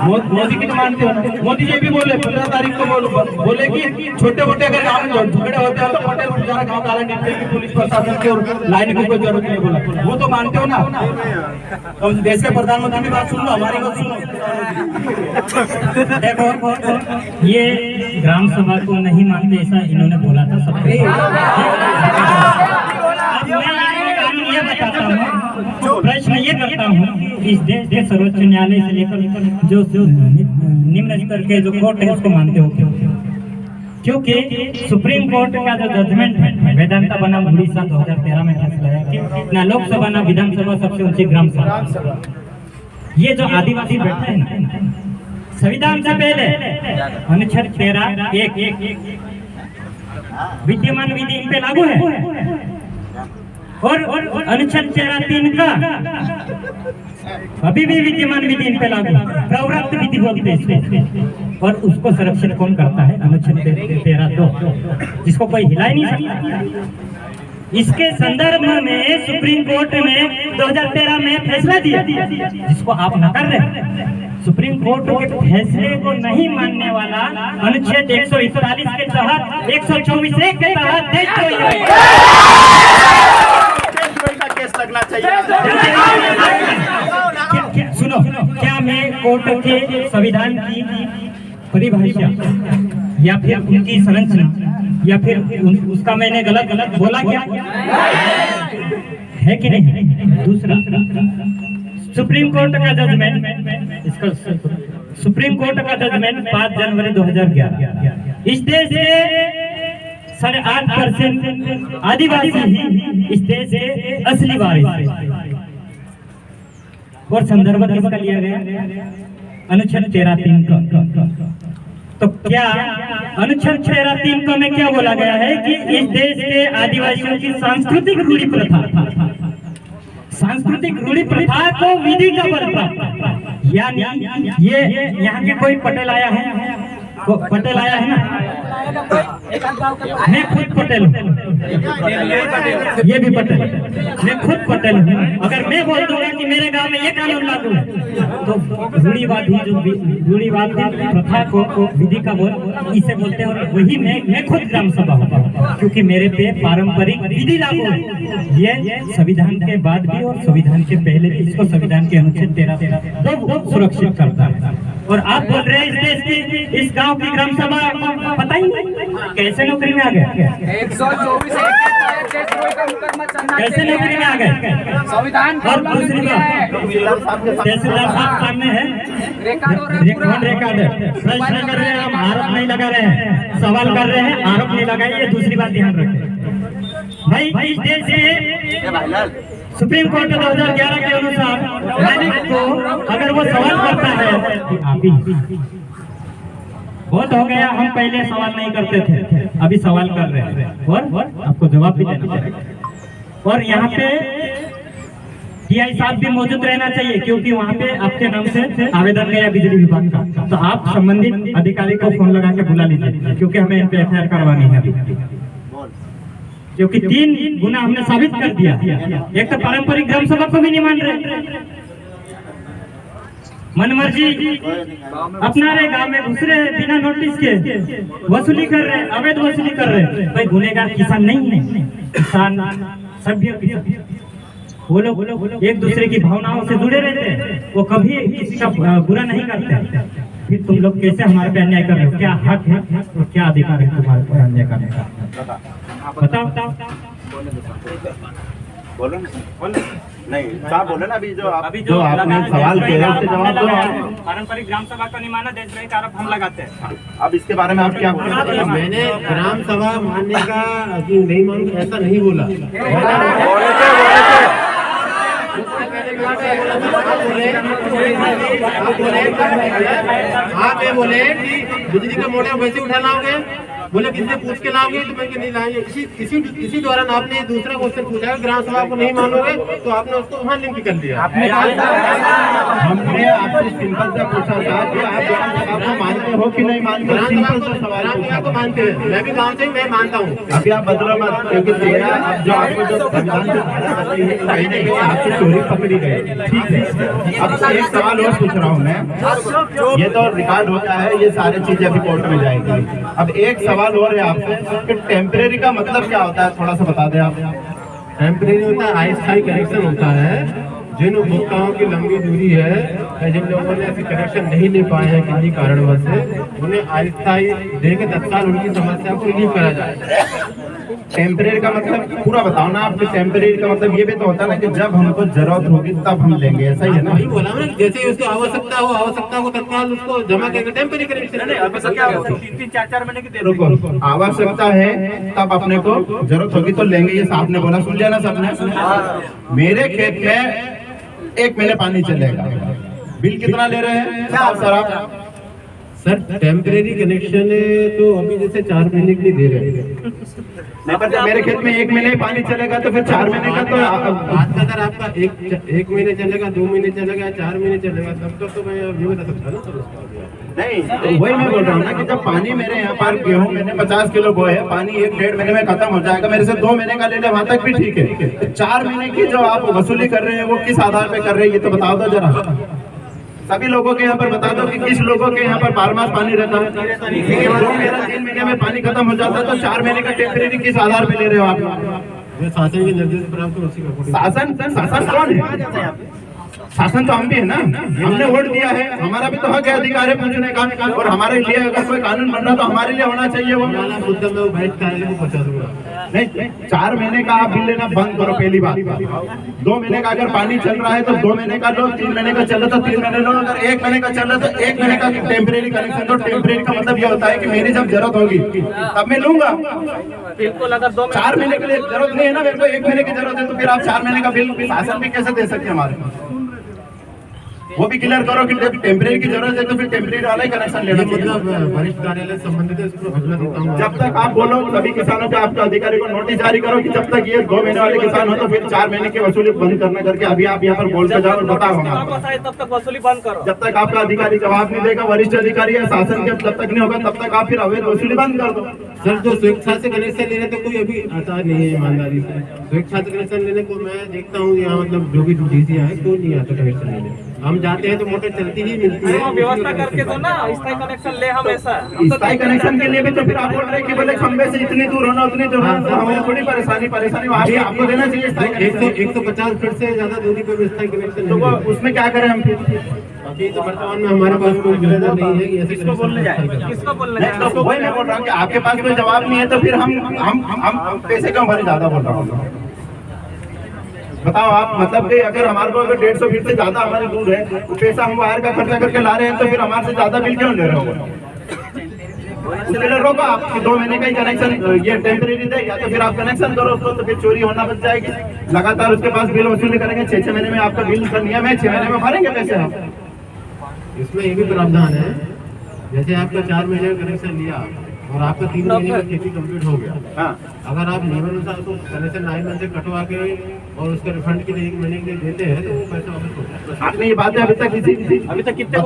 मोदी की तो मानते हो। मोदी जी भी बोले 15 तारीख को बोले कि छोटे मोटे अगर गाँव में झगड़े होते हैं तो पटेल बेचारा गाँव ताला निकले की पुलिस प्रशासन की और लाइन की कोई जरूरत नहीं। बोला वो तो मानते हो ना। तो देश के प्रधानमंत्री की बात सुन लो, हमारी बात सुनो। देखो ये ग्राम सभा को नहीं मानते ऐसा इन्होंने बोला था सबके। ये बताता हूँ, प्रश्न ये करता हूँ, इस देश के सर्वोच्च न्यायालय से लेकर जो निम्न स्तर के जो कोर्ट है उसको मानते हो क्यों? क्योंकि सुप्रीम कोर्ट का जो जजमेंट है वेदांता बनाम उड़ीसा 2013 में फैसला है कि ना लोकसभा ना विधानसभा सबसे ऊंची ग्राम सभा। ये जो आदिवासी बैठे हैं ना, संविधान से पहले अनुच्छेद 13(1) विद्यमान विधि इन पे लागू है और अनुच्छेद 13(3) का अभी भी विद्यमान विधि इन पे लागू, प्रवृत्त विधि बोलते हैं इसको। और उसको संरक्षण कौन करता है? अनुच्छेद 13(2), जिसको कोई हिला ही नहीं सकता। इसके संदर्भ में सुप्रीम कोर्ट ने 2013 में फैसला दिया जिसको आप नकार रहे हैं। सुप्रीम कोर्ट के फैसले को नहीं मानने वाला अनुच्छेद 141 के तहत 124(1) के तहत देशद्रोही का केस लगना चाहिए। सुनो, क्या मैं कोर्ट के संविधान की परिभाषा या फिर उनकी संरचना या फिर उसका मैंने गलत बोला क्या है कि नहीं? दूसरा, सुप्रीम कोर्ट का जजमेंट, इसका सुप्रीम कोर्ट का जजमेंट 5 जनवरी 2011। इस देश के 8.5% आदिवासी ही इस देश के असली वारिस हैं। और संदर्भ किसका लिया गया? अनुच्छेद 13(3) का। तो क्या अनुच्छेद 13(3) में क्या बोला गया है कि इस देश के आदिवासियों की सांस्कृतिक रूढ़ी प्रथा को विधि का बल प्राप्त। यानी ये यहाँ के कोई पटेल आया है, पटेल आया है ना, मैं खुद पटेल हूँ, ये भी पटेल, मैं खुद पटेल हूँ। अगर मैं बोल दूंगा कि मेरे गांव में ये कानून लागू है तो रूढ़िवादी प्रथा को विधि का बोल इसे बोलते हैं। और वही मैं खुद ग्राम सभा होता हूँ क्योंकि मेरे पे पारंपरिक विधि लागू है। ये संविधान के बाद भी और संविधान के पहले भी इसको संविधान के अनुच्छेद 13 सुरक्षित करता है। और आप बोल रहे हैं इस देश की, इस गांव की ग्राम सभा पता ही नहीं कैसे नौकरी में आ गए, 124 कैसे नौकरी में आ गए। संविधान और दूसरी बात, तहसीलदार साहब सामने है, प्रश्न कर रहे हैं, हम आरोप नहीं लगा रहे हैं, सवाल कर रहे हैं, आरोप नहीं लगाए। ये दूसरी बात ध्यान रखें भाई, इस देश से सुप्रीम कोर्ट 2011 के अनुसार नागरिक को अगर वो सवाल करता है कि आप ही बहुत हो गया, हम पहले सवाल नहीं करते थे, अभी सवाल कर रहे हैं और आपको जवाब भी देना पड़ेगा। और यहाँ पे टीआई साहब भी मौजूद रहना चाहिए क्योंकि वहाँ पे आपके नाम से आवेदन गया बिजली विभाग का। तो आप संबंधित अधिकारी को फोन लगा के बुला लीजिए क्योंकि हमें इन पे एफआईआर करवानी है अभी, क्योंकि 3 गुना हमने साबित कर दिया। एक तो पारंपरिक ग्राम सभा को भी नहीं मान रहे, मनमर्जी अपना रहे, गांव में घुस रहे बिना नोटिस के, वसूली कर रहे, अवैध वसूली कर रहे। भाई गुनेगार किसान नहीं है, किसान सभ्य किसान, वो लोग एक दूसरे की भावनाओं से जुड़े रहते हैं, वो कभी किसी का बुरा नहीं करते। फिर तुम लोग कैसे हमारे पे अन्याय कर रहे हो? क्या हक है और क्या अधिकार है तुम्हारे पर अन्याय करने का? बताओ। बोलो नहीं साहब, बोले ना अभी जो आपने सवाल किया उसके जवाब दो। पारंपरिक ग्राम सभा को नहीं माना, देशद्रोही का आरोप हम लगाते हैं। अब इसके बारे में आप क्या बोलेंगे? मैंने ग्राम सभा मानने का नहीं मानू ऐसा नहीं बोला। आप ये बोले कि बिजली का मोटर वैसे उठा लाओगे, बोले किससे पूछ के लाओगे, तो मैं नहीं लाएंगे। इसी दौरान आपने दूसरा क्वेश्चन पूछा है ग्राम सभा को नहीं मानोगे, तो आपने उसको वहाँ लिंक कर दिया। हमने आपसे सिंपल सा पूछा था कि आप ग्राम सभा को मानते हो कि नहीं मानते? सिंपल सा सवाल पूछा। को मानते हैं, मैं भी गाँव से मैं मानता हूँ। अभी आप बदलो मत, क्योंकि तेरा अब जो आपको जो संविधान की धारा बताई है कहीं ना कहीं आपकी चोरी पकड़ी गई। ठीक है, अब एक सवाल और पूछ रहा हूँ मैं, ये तो रिकॉर्ड होता है, ये सारी चीजें अभी कोर्ट में जाएगी। अब एक सवाल और है आपसे कि टेम्परेरी का मतलब क्या होता है, थोड़ा सा बता दें आप। टेम्परेरी होता है अस्थायी कनेक्शन होता है। जिन उपभोक्ताओं की लंबी दूरी है या जिन लोगों ने ऐसे कनेक्शन नहीं ले पाए हैं किसी कारणवश से, उन्हें अस्थायी देकर तत्काल उनकी समस्या को रिलीव करा जाए। टेम्परेरी का मतलब पूरा बताओ ना आपके। टेम्परेरी का मतलब ये भी तो होता है ना कि जब हमको जरूरत होगी तब हम लेंगे, ऐसा ही है ना? वही बोला ना, जैसे ही उसको आवश्यकता हो, आवश्यकता को तत्काल उसको जमा करके टेम्परेरी कनेक्शन। 3-4 महीने की रुको, आवश्यकता है तब अपने को जरूरत होगी तो लेंगे, ये साहब ने बोला, सुन लिया ना सबने। मेरे खेत में 1 महीने पानी चलेगा, बिल कितना ले रहे हैं सर आप? सर टेम्परेरी कनेक्शन तो अभी जैसे 4 महीने के लिए दे रहे हैं। नहीं पर मेरे खेत में 1 महीने पानी चलेगा तो फिर 4 महीने का तो बात अगर आपका एक महीने चलेगा, 2 महीने चलेगा, 4 महीने चलेगा, तब तो मैं ये बता सकता ना। नहीं, तो वही मैं बोल रहा हूँ ना कि जब पानी मेरे यहाँ पर गेहूँ मैंने 50 किलो बोए है, पानी 1-1.5 महीने में खत्म हो जाएगा, मेरे से 2 महीने का ले ले वहां तक भी ठीक है। तो 4 महीने की जो आप वसूली कर रहे हैं वो किस आधार पे कर रहे हैं ये तो बता दो जरा। सभी लोगों के यहाँ पर बता दो कि किस लोगों के यहाँ पर 12 मास पानी रहता है। 3 महीने में पानी खत्म हो जाता है, तो 4 महीने का टेम्परेरी किस आधार पे ले रहे हो आप? जो शासन के निर्देश पर आपको उसी का शासन कौन है? शासन तो हम भी है ना, हमने वोट दिया है, हमारा भी तो हक है, अधिकार है पूछने का। और हमारे लिए अगर कोई कानून बन रहा तो हमारे लिए होना चाहिए वो। मुद्दा मैं बैठ कार्यालय को पहुंचा दूंगा। नहीं, 4 महीने का आप बिल लेना बंद करो पहली बात। 2 महीने का अगर पानी चल रहा है तो 2 महीने का लो, 3 महीने का चल रहा तो 3 महीने लो, अगर 1 महीने का चल रहा तो 1 महीने का टेम्परेरी कनेक्शन दो। टेम्परेरी का मतलब ये होता है कि मेरी जब जरूरत होगी तब मैं लूंगा। बिल्कुल, अगर 2 4 महीने के लिए जरूरत नहीं है ना, मेरे को 1 महीने की जरूरत है, तो फिर आप 4 महीने का बिल शासन भी कैसे दे सकते हैं हमारे? वो भी क्लियर करो कि टेम्परेरी की जरूरत है तो फिर टेम्परेरी वाला ही कनेक्शन लेना चाहिए। मतलब वरिष्ठ कार्यालय संबंधित है, उसको भेजना देता हूँ। जब तक आप बोलो सभी किसानों के आपके अधिकारी को नोटिस जारी करो कि जब तक ये 2 महीने वाले किसान हो तो फिर 4 महीने की वसूली बंद करना करके अभी आप यहाँ पर बोल के जाओ और बताओ वापस आए तब तक वसूली बंद करो। जब तक आपका अधिकारी जवाब नहीं देगा, वरिष्ठ अधिकारी या शासन के जब तक नहीं होगा तब तक आप फिर अवैध वसूली बंद कर दो। सर, जो स्वेच्छा से कनेक्शन लेने तो कोई अभी आता नहीं है ईमानदारी से। स्वेच्छा से कनेक्शन लेने को मैं देखता हूँ यहाँ, मतलब जो भी डीसी है कोई नहीं आता कनेक्शन लेने। हम जाते हैं तो मोटर चलती ही मिलती है। व्यवस्था करके दो ना, स्थायी कनेक्शन ले हमेशा। स्थायी कनेक्शन के लिए भी तो फिर आप बोल रहे हैं कि बोले खंबे से इतनी दूर होना उतनी दूर होना, तो हमें थोड़ी परेशानी वहाँ भी आपको देना चाहिए स्थायी कनेक्शन। 150 फीट से ज्यादा दूरी पर भी स्थायी कनेक्शन तो वो उसमें क्या करें हम फिर? अभी तो वर्तमान में हमारे पास कोई गिलेदर नहीं है कि ऐसे किसको बोलने जाए, किसको बोलने जाए? तो वही मैं बोल रहा हूँ कि आपके पास कोई जवाब नहीं है तो फिर हम पैसे क्यों भरे? ज्यादा बोल रहा हूँ, बताओ आप। मतलब कि अगर हमारे को अगर 150 फीट से ज्यादा हमारी दूर है तो पैसा हम वायर का खर्चा करके ला रहे हैं तो फिर हमारे से ज्यादा बिल क्यों ले रहे हो? उसके लिए रोको आप कि 2 महीने का ही कनेक्शन ये टेम्परेरी दे, या तो फिर आप कनेक्शन करो उसको, तो फिर चोरी होना बच जाएगी। लगातार उसके पास बिल वसूली करेंगे, 6 महीने में आपका बिल का नियम है, 6 महीने में भरेंगे पैसे हम। इसमें ये भी प्रावधान है, जैसे आपका 4 महीने का कनेक्शन लिया और आपका 3 महीने में खेती कंप्लीट हो गया, हाँ, अगर आप नियमानुसार तो कनेक्शन 9 मंथ से कटवा के और उसके रिफंड के लिए 1 महीने के लिए देते हैं तो वो पैसा वापस हो जाता है। आपने ये बातें अभी तक अभी तक कितने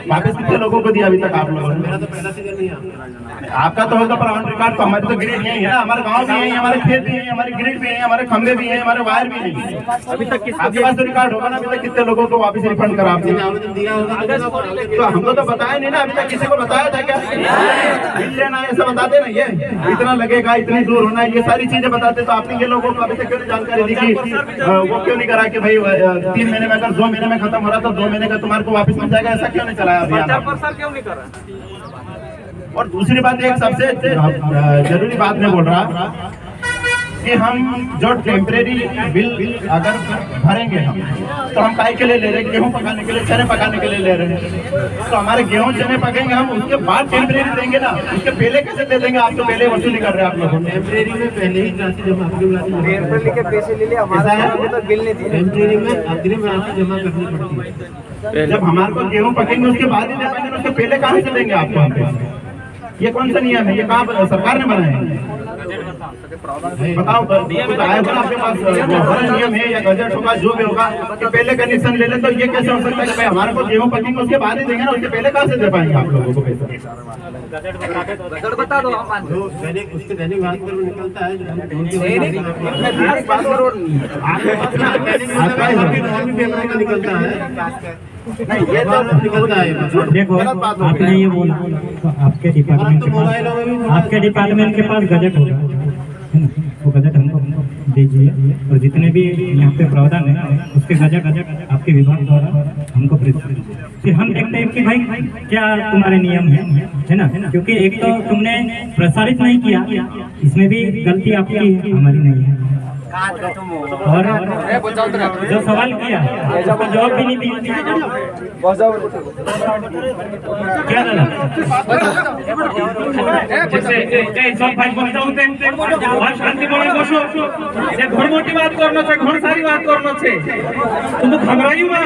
वापस कितने लोगों को दिया अभी तक आप लोगों ने? मेरा तो पहला सीजन नहीं आता। आपका तो होगा पर ऑन रिकॉर्ड, तो हमारी तो ग्रिड यही है ना, हमारे गांव भी है, हमारे खेत भी है, हमारे ग्रिड भी है, हमारे खंबे भी है, हमारे वायर भी नहीं है। अभी तक आपके पास तो रिकॉर्ड होगा ना, अभी तक कितने लोगों को वापस रिफंड करा आपने? आवेदन दिया होगा तो हमको तो बताया नहीं ना, अभी तक किसी को बताया था क्या? बिल लेना है ऐसा बताते ना, ये इतना लगेगा, इतनी दूर होना है, ये सारी चीजें बताते। तो आपने ये लोगों को अभी तक क्यों नहीं जानकारी दी कि वो क्यों नहीं करा कि भाई 3 महीने में अगर 2 महीने में खत्म हो रहा तो 2 महीने का तुम्हारे को वापस मिल जाएगा, ऐसा क्यों नहीं चलाया अभियान? क्यों नहीं करा? और दूसरी बात, एक सबसे जरूरी बात मैं बोल रहा कि हम जो टेम्परेरी बिल अगर भरेंगे हम, तो हम काय के लिए ले रहे हैं? गेहूं पकाने के लिए, चने पकाने के लिए ले रहे हैं। तो हमारे गेहूं चने पकेंगे हम, उसके बाद टेम्परेरी देंगे ना, उसके पहले कैसे दे देंगे? आप तो पहले वसूली कर रहे हैं आप लोगों ने। टेम्परेरी में पहले ही राशि जमा टेम्परेरी के पैसे ले लिया, हमारा तो बिल नहीं दिया। टेम्परेरी में अग्रिम राशि जमा करनी पड़ती है। जब हमारे को गेहूं पकेंगे उसके बाद ही दे पाएंगे, उसके पहले कहाँ से देंगे आपको हम पैसे? ये कौन सा नियम है? ये कहाँ सरकार ने बनाया है? बताओ, कुछ आया होगा आपके पास? हमारा नियम है या गजट होगा, जो भी होगा कि पहले कनेक्शन ले ले, तो ये कैसे हो सकता है कि भाई हमारे को गेहूं पकेंगे उसके बाद ही देंगे ना, उसके पहले कहाँ से दे पाएंगे आप लोगों को पैसा? बता दो। जो दैनिक उसके दैनिक भास्कर में निकलता है, निकलता है नहीं, ये तो निकलता है। देखो, आपने ये बोला तो आपके डिपार्टमेंट के पास गजट होगा, है ना? वो गजट हमको दीजिए, और जितने भी यहाँ पे प्रावधान है उसके गजट आपके विभाग द्वारा हमको प्रेषित कीजिए। फिर हम देखते हैं कि भाई क्या तुम्हारे नियम है ना? क्योंकि एक तो तुमने प्रसारित नहीं किया, इसमें भी गलती आपकी है, हमारी नहीं है। और जो सवाल किया उसका जवाब भी नहीं दिया। क्या दादा? शांति बने बसो, घोड़ मोटी बात करना चाहिए, घोड़ सारी बात करना चाहिए। तुम तो घबराइयो ना,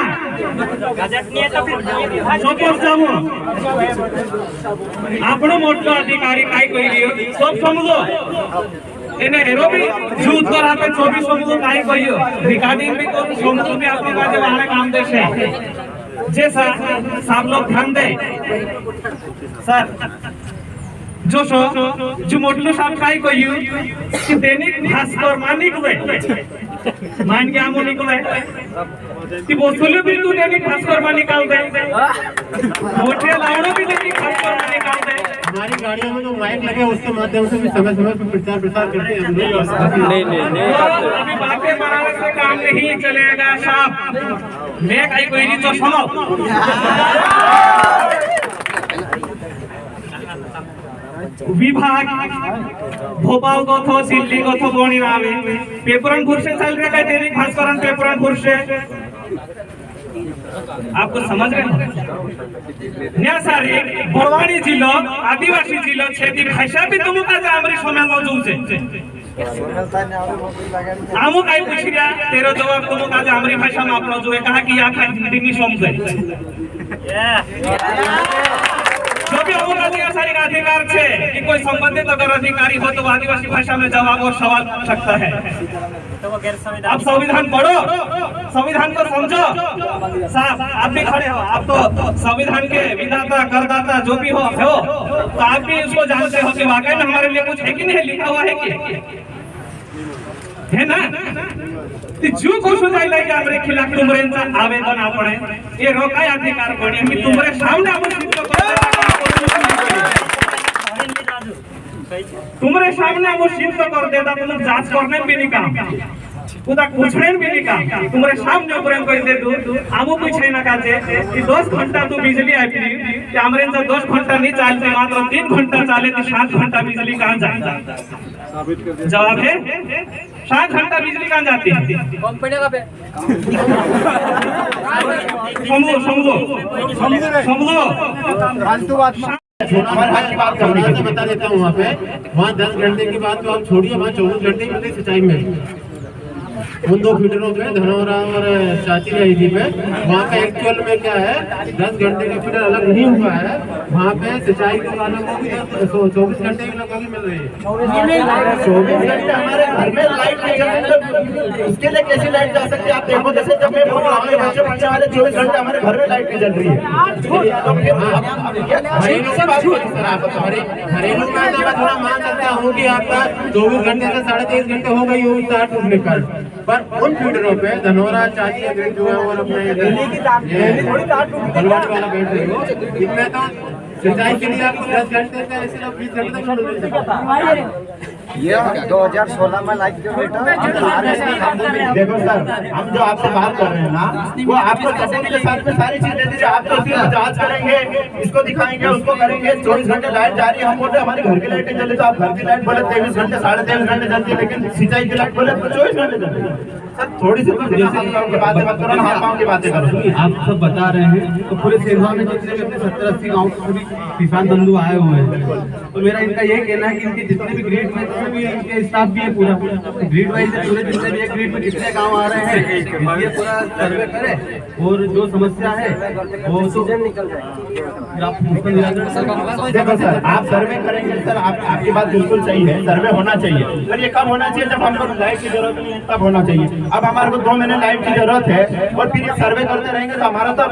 આપણો મોટો અધિકારી કાઈ કહી રહ્યો સબ સમજો એને એનો બી જૂથ પર આપે 24 સમજો કાઈ કહ્યો રિકાર્ડિંગ બી તો સમજો બી આપણો કાજે વાળે કામ દેશે જે સાબ લોગ ध्यान दे सर जो मोटलो साहब काय કહ્યું कि दैनिक भास्कर मानिक वे मान के आमो निकले कि वसूली भी तू दैनिक भास्कर में निकाल दे, मोटे लावड़ो भी दैनिक भास्कर में निकाल दे। हमारी गाड़ियों में जो माइक लगे उसके माध्यम से भी समय समय पर प्रचार करते हैं। नहीं अभी बातें बनाने से काम नहीं चलेगा साहब। मैं कहीं कोई नहीं तो सुनो, विभाग भोपाल को थो दिल्ली को थो कोणी नावे पेपरनपुर से चल रहा है दैनिक भास्करन पेपरनपुर से आपको समझ रहे हैं न्यासारी बरवाड़ी जिलो आदिवासी जिलो छेदी भाषा भी तुम का जामरी सोमेल मौजूद है आमु काई पूछ रिया तेरा जवाब तुम का जामरी भाषा में आपलो जो है कहा कि या खा दिनी सोमसे जो भी अधिकारी का अधिकार है कि कोई संबंधित अगर अधिकारी हो तो आदिवासी भाषा में जवाब और सवाल पूछ सकता है। आप संविधान पढ़ो, संविधान को समझो। साहब आप भी खड़े हो, आप तो संविधान के विधाता करदाता जो भी हो तो आप भी उसको जानते हो कि वाकई में हमारे लिए कुछ है कि नहीं लिखा हुआ है कि है ना। जो कुछ हो जाए कि हमारे खिलाफ तुमरेंचा आवेदन आपण ये रोकाय अधिकार कोणी मी तुमरे सामने आपण तुम्हारे सामने वो सिद्ध कर देता तुम जांच करने भी नहीं काम उदा पूछने भी नहीं काम तुम्हारे सामने ऊपर कर दे दो आमो पूछे ना काजे कि 10 घंटा तो बिजली आई थी कि हमरे से 10 घंटा नहीं चलते मात्र 3 घंटा चले तो 7 घंटा बिजली कहां जाता जवाब है 7 घंटा बिजली कहां जाती है कंपनी का पे समझो फालतू बात हमारे हक की बात करने की बता देता हूँ वहाँ पे वहाँ 10 घंटे की बात तो आप छोड़िए वहाँ 24 घंटे की सिंचाई में उन 2 फीडरों पे धनौरा और चाची रही पे वहाँ पे एक्चुअल में क्या है 10 घंटे का फीडर अलग नहीं हुआ है वहाँ पे सिंचाई के वालों को भी 24 घंटे की लगभग मिल रही है 24 घंटे हमारे घर में लाइट नहीं चल रही उसके लिए कैसी लाइट जा सकती है आप देखो जैसे जब मैं बोल रहा हूँ बच्चे बच्चे वाले 24 घंटे हमारे घर में लाइट नहीं चल रही है घरेलू का मैं थोड़ा मान सकता हूँ कि आपका 24 घंटे से 23.5 घंटे हो गई हो तार टूटने पर उन फीडरों पे धनौरा चाची ग्रिड जो है और अपने बलवाट वाला बैठ रही हो इनमें तो सिंचाई के लिए आपको 10 घंटे से सिर्फ 20 घंटे तक मिल सकता ये 2016 में लाइट जो बेटा देखो सर हम जो आपसे बात कर रहे हैं ना वो आपको सबूत के साथ में सारी चीज दे दीजिए आप तो सिर्फ जांच करेंगे इसको दिखाएंगे उसको करेंगे 24 घंटे लाइट जा रही है हम बोलते हैं हमारे घर की लाइटें चले तो आप घर की लाइट बोले 23 घंटे 23.5 घंटे चलती है लेकिन सिंचाई की लाइट बोले तो 24 घंटे चलती है सर थोड़ी सी बातें मत करो हाथ पाँव की बातें करो आप सब बता रहे हैं तो पूरे सेवा में जितने भी अपने 70-80 गाँव सभी किसान बंधु आए हुए हैं तो मेरा इनका यही कहना है कि इनके जितने भी ग्रेड में जितने भी इनके स्टाफ भी है पूरा ग्रेड वाइज पूरे जितने भी एक ग्रेड में कितने गाँव आ रहे हैं ये पूरा सर्वे करे और जो समस्या है वो तो देखो सर आप सर्वे करेंगे सर आपकी बात बिल्कुल सही है सर्वे होना चाहिए पर ये कब होना चाहिए जब हमको लाइट की जरूरत नहीं है तब होना चाहिए अब हमारे को 2 महीने लाइट की जरूरत है और फिर ये सर्वे करते रहेंगे तो हमारा तो अब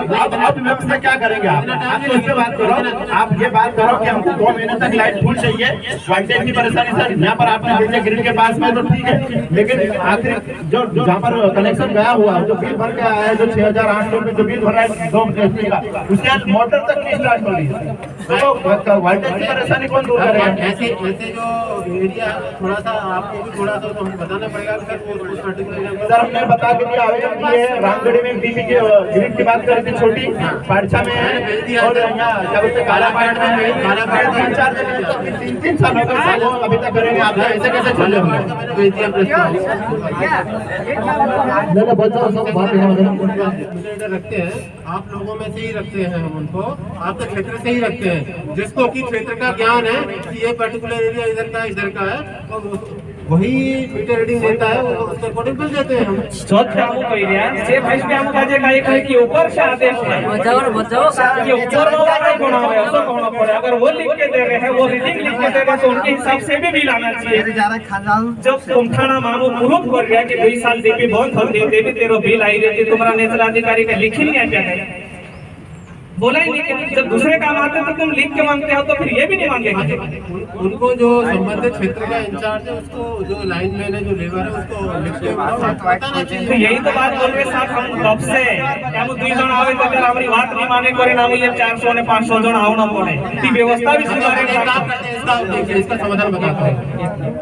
व्यवस्था क्या करेंगे आप तो इससे बात करो आप ये बात करो कि हमको 2 महीने तक लाइट फुल चाहिए वोल्टेज की परेशानी सर यहाँ पर आपने देखिए ग्रिड के पास में तो ठीक है लेकिन आखिर जो जहाँ पर कनेक्शन गया हुआ जो बिल भर के आया है जो 6,800 रुपये जो बिल भर रहा है 2 HP का उसके बाद मोटर तक नहीं स्टार्ट हो रही है तो वोल्टेज की परेशानी कौन दूर करेगा ऐसे जो एरिया थोड़ा सा आपको भी थोड़ा सा तो हमें बताना पड़ेगा सर हमने बता के दिया आवेदन किए हैं रामगढ़ी में डीपी के ग्रिड की बात करें थी छोटी पारछा में और यहाँ क्या बोलते कालापाट में 3 साल हो गए अभी तक करेंगे आप ऐसे कैसे चल रहे रखते हैं आप लोगों में से ही रखते हैं हम उनको आपके क्षेत्र से ही रखते हैं जिसको कि क्षेत्र का ज्ञान है कि ये पर्टिकुलर एरिया इधर का है और वही मीटर रीडिंग देता है वो उसके अकॉर्डिंग बिल देते हैं हम चौथ पे हमको कह दिया जे भाई पे हमको काजे काई कहे कि ऊपर से आदेश है बचाओ कि ऊपर वाला होना है ऐसा होना पड़े अगर वो लिख के दे रहे हैं वो रीडिंग लिख के दे रहे तो उनके हिसाब से भी बिल आना चाहिए जब तुम थाना मामू प्रूफ कर गया कि 2 साल डीपी बंद हो गई देवी तेरो बिल आई रही थी तुम्हारा नेचर अधिकारी का लिख ही नहीं आया क्या बोला ही नहीं जब दूसरे काम आते तो तुम लिख के मांगते हो तो फिर ये भी नहीं मांगेंगे उनको जो संबंधित क्षेत्र का इंचार्ज है उसको जो लाइन मैन है जो लेबर है उसको लिख के बताना चाहिए तो यही तो बात बोल रहे साहब हम कब से हम 2 जन आवे तो अगर हमारी बात नहीं माने करे ना ये 400 ने 500 जन आवना पड़े की व्यवस्था भी सुधारे इसका समाधान बताता हूँ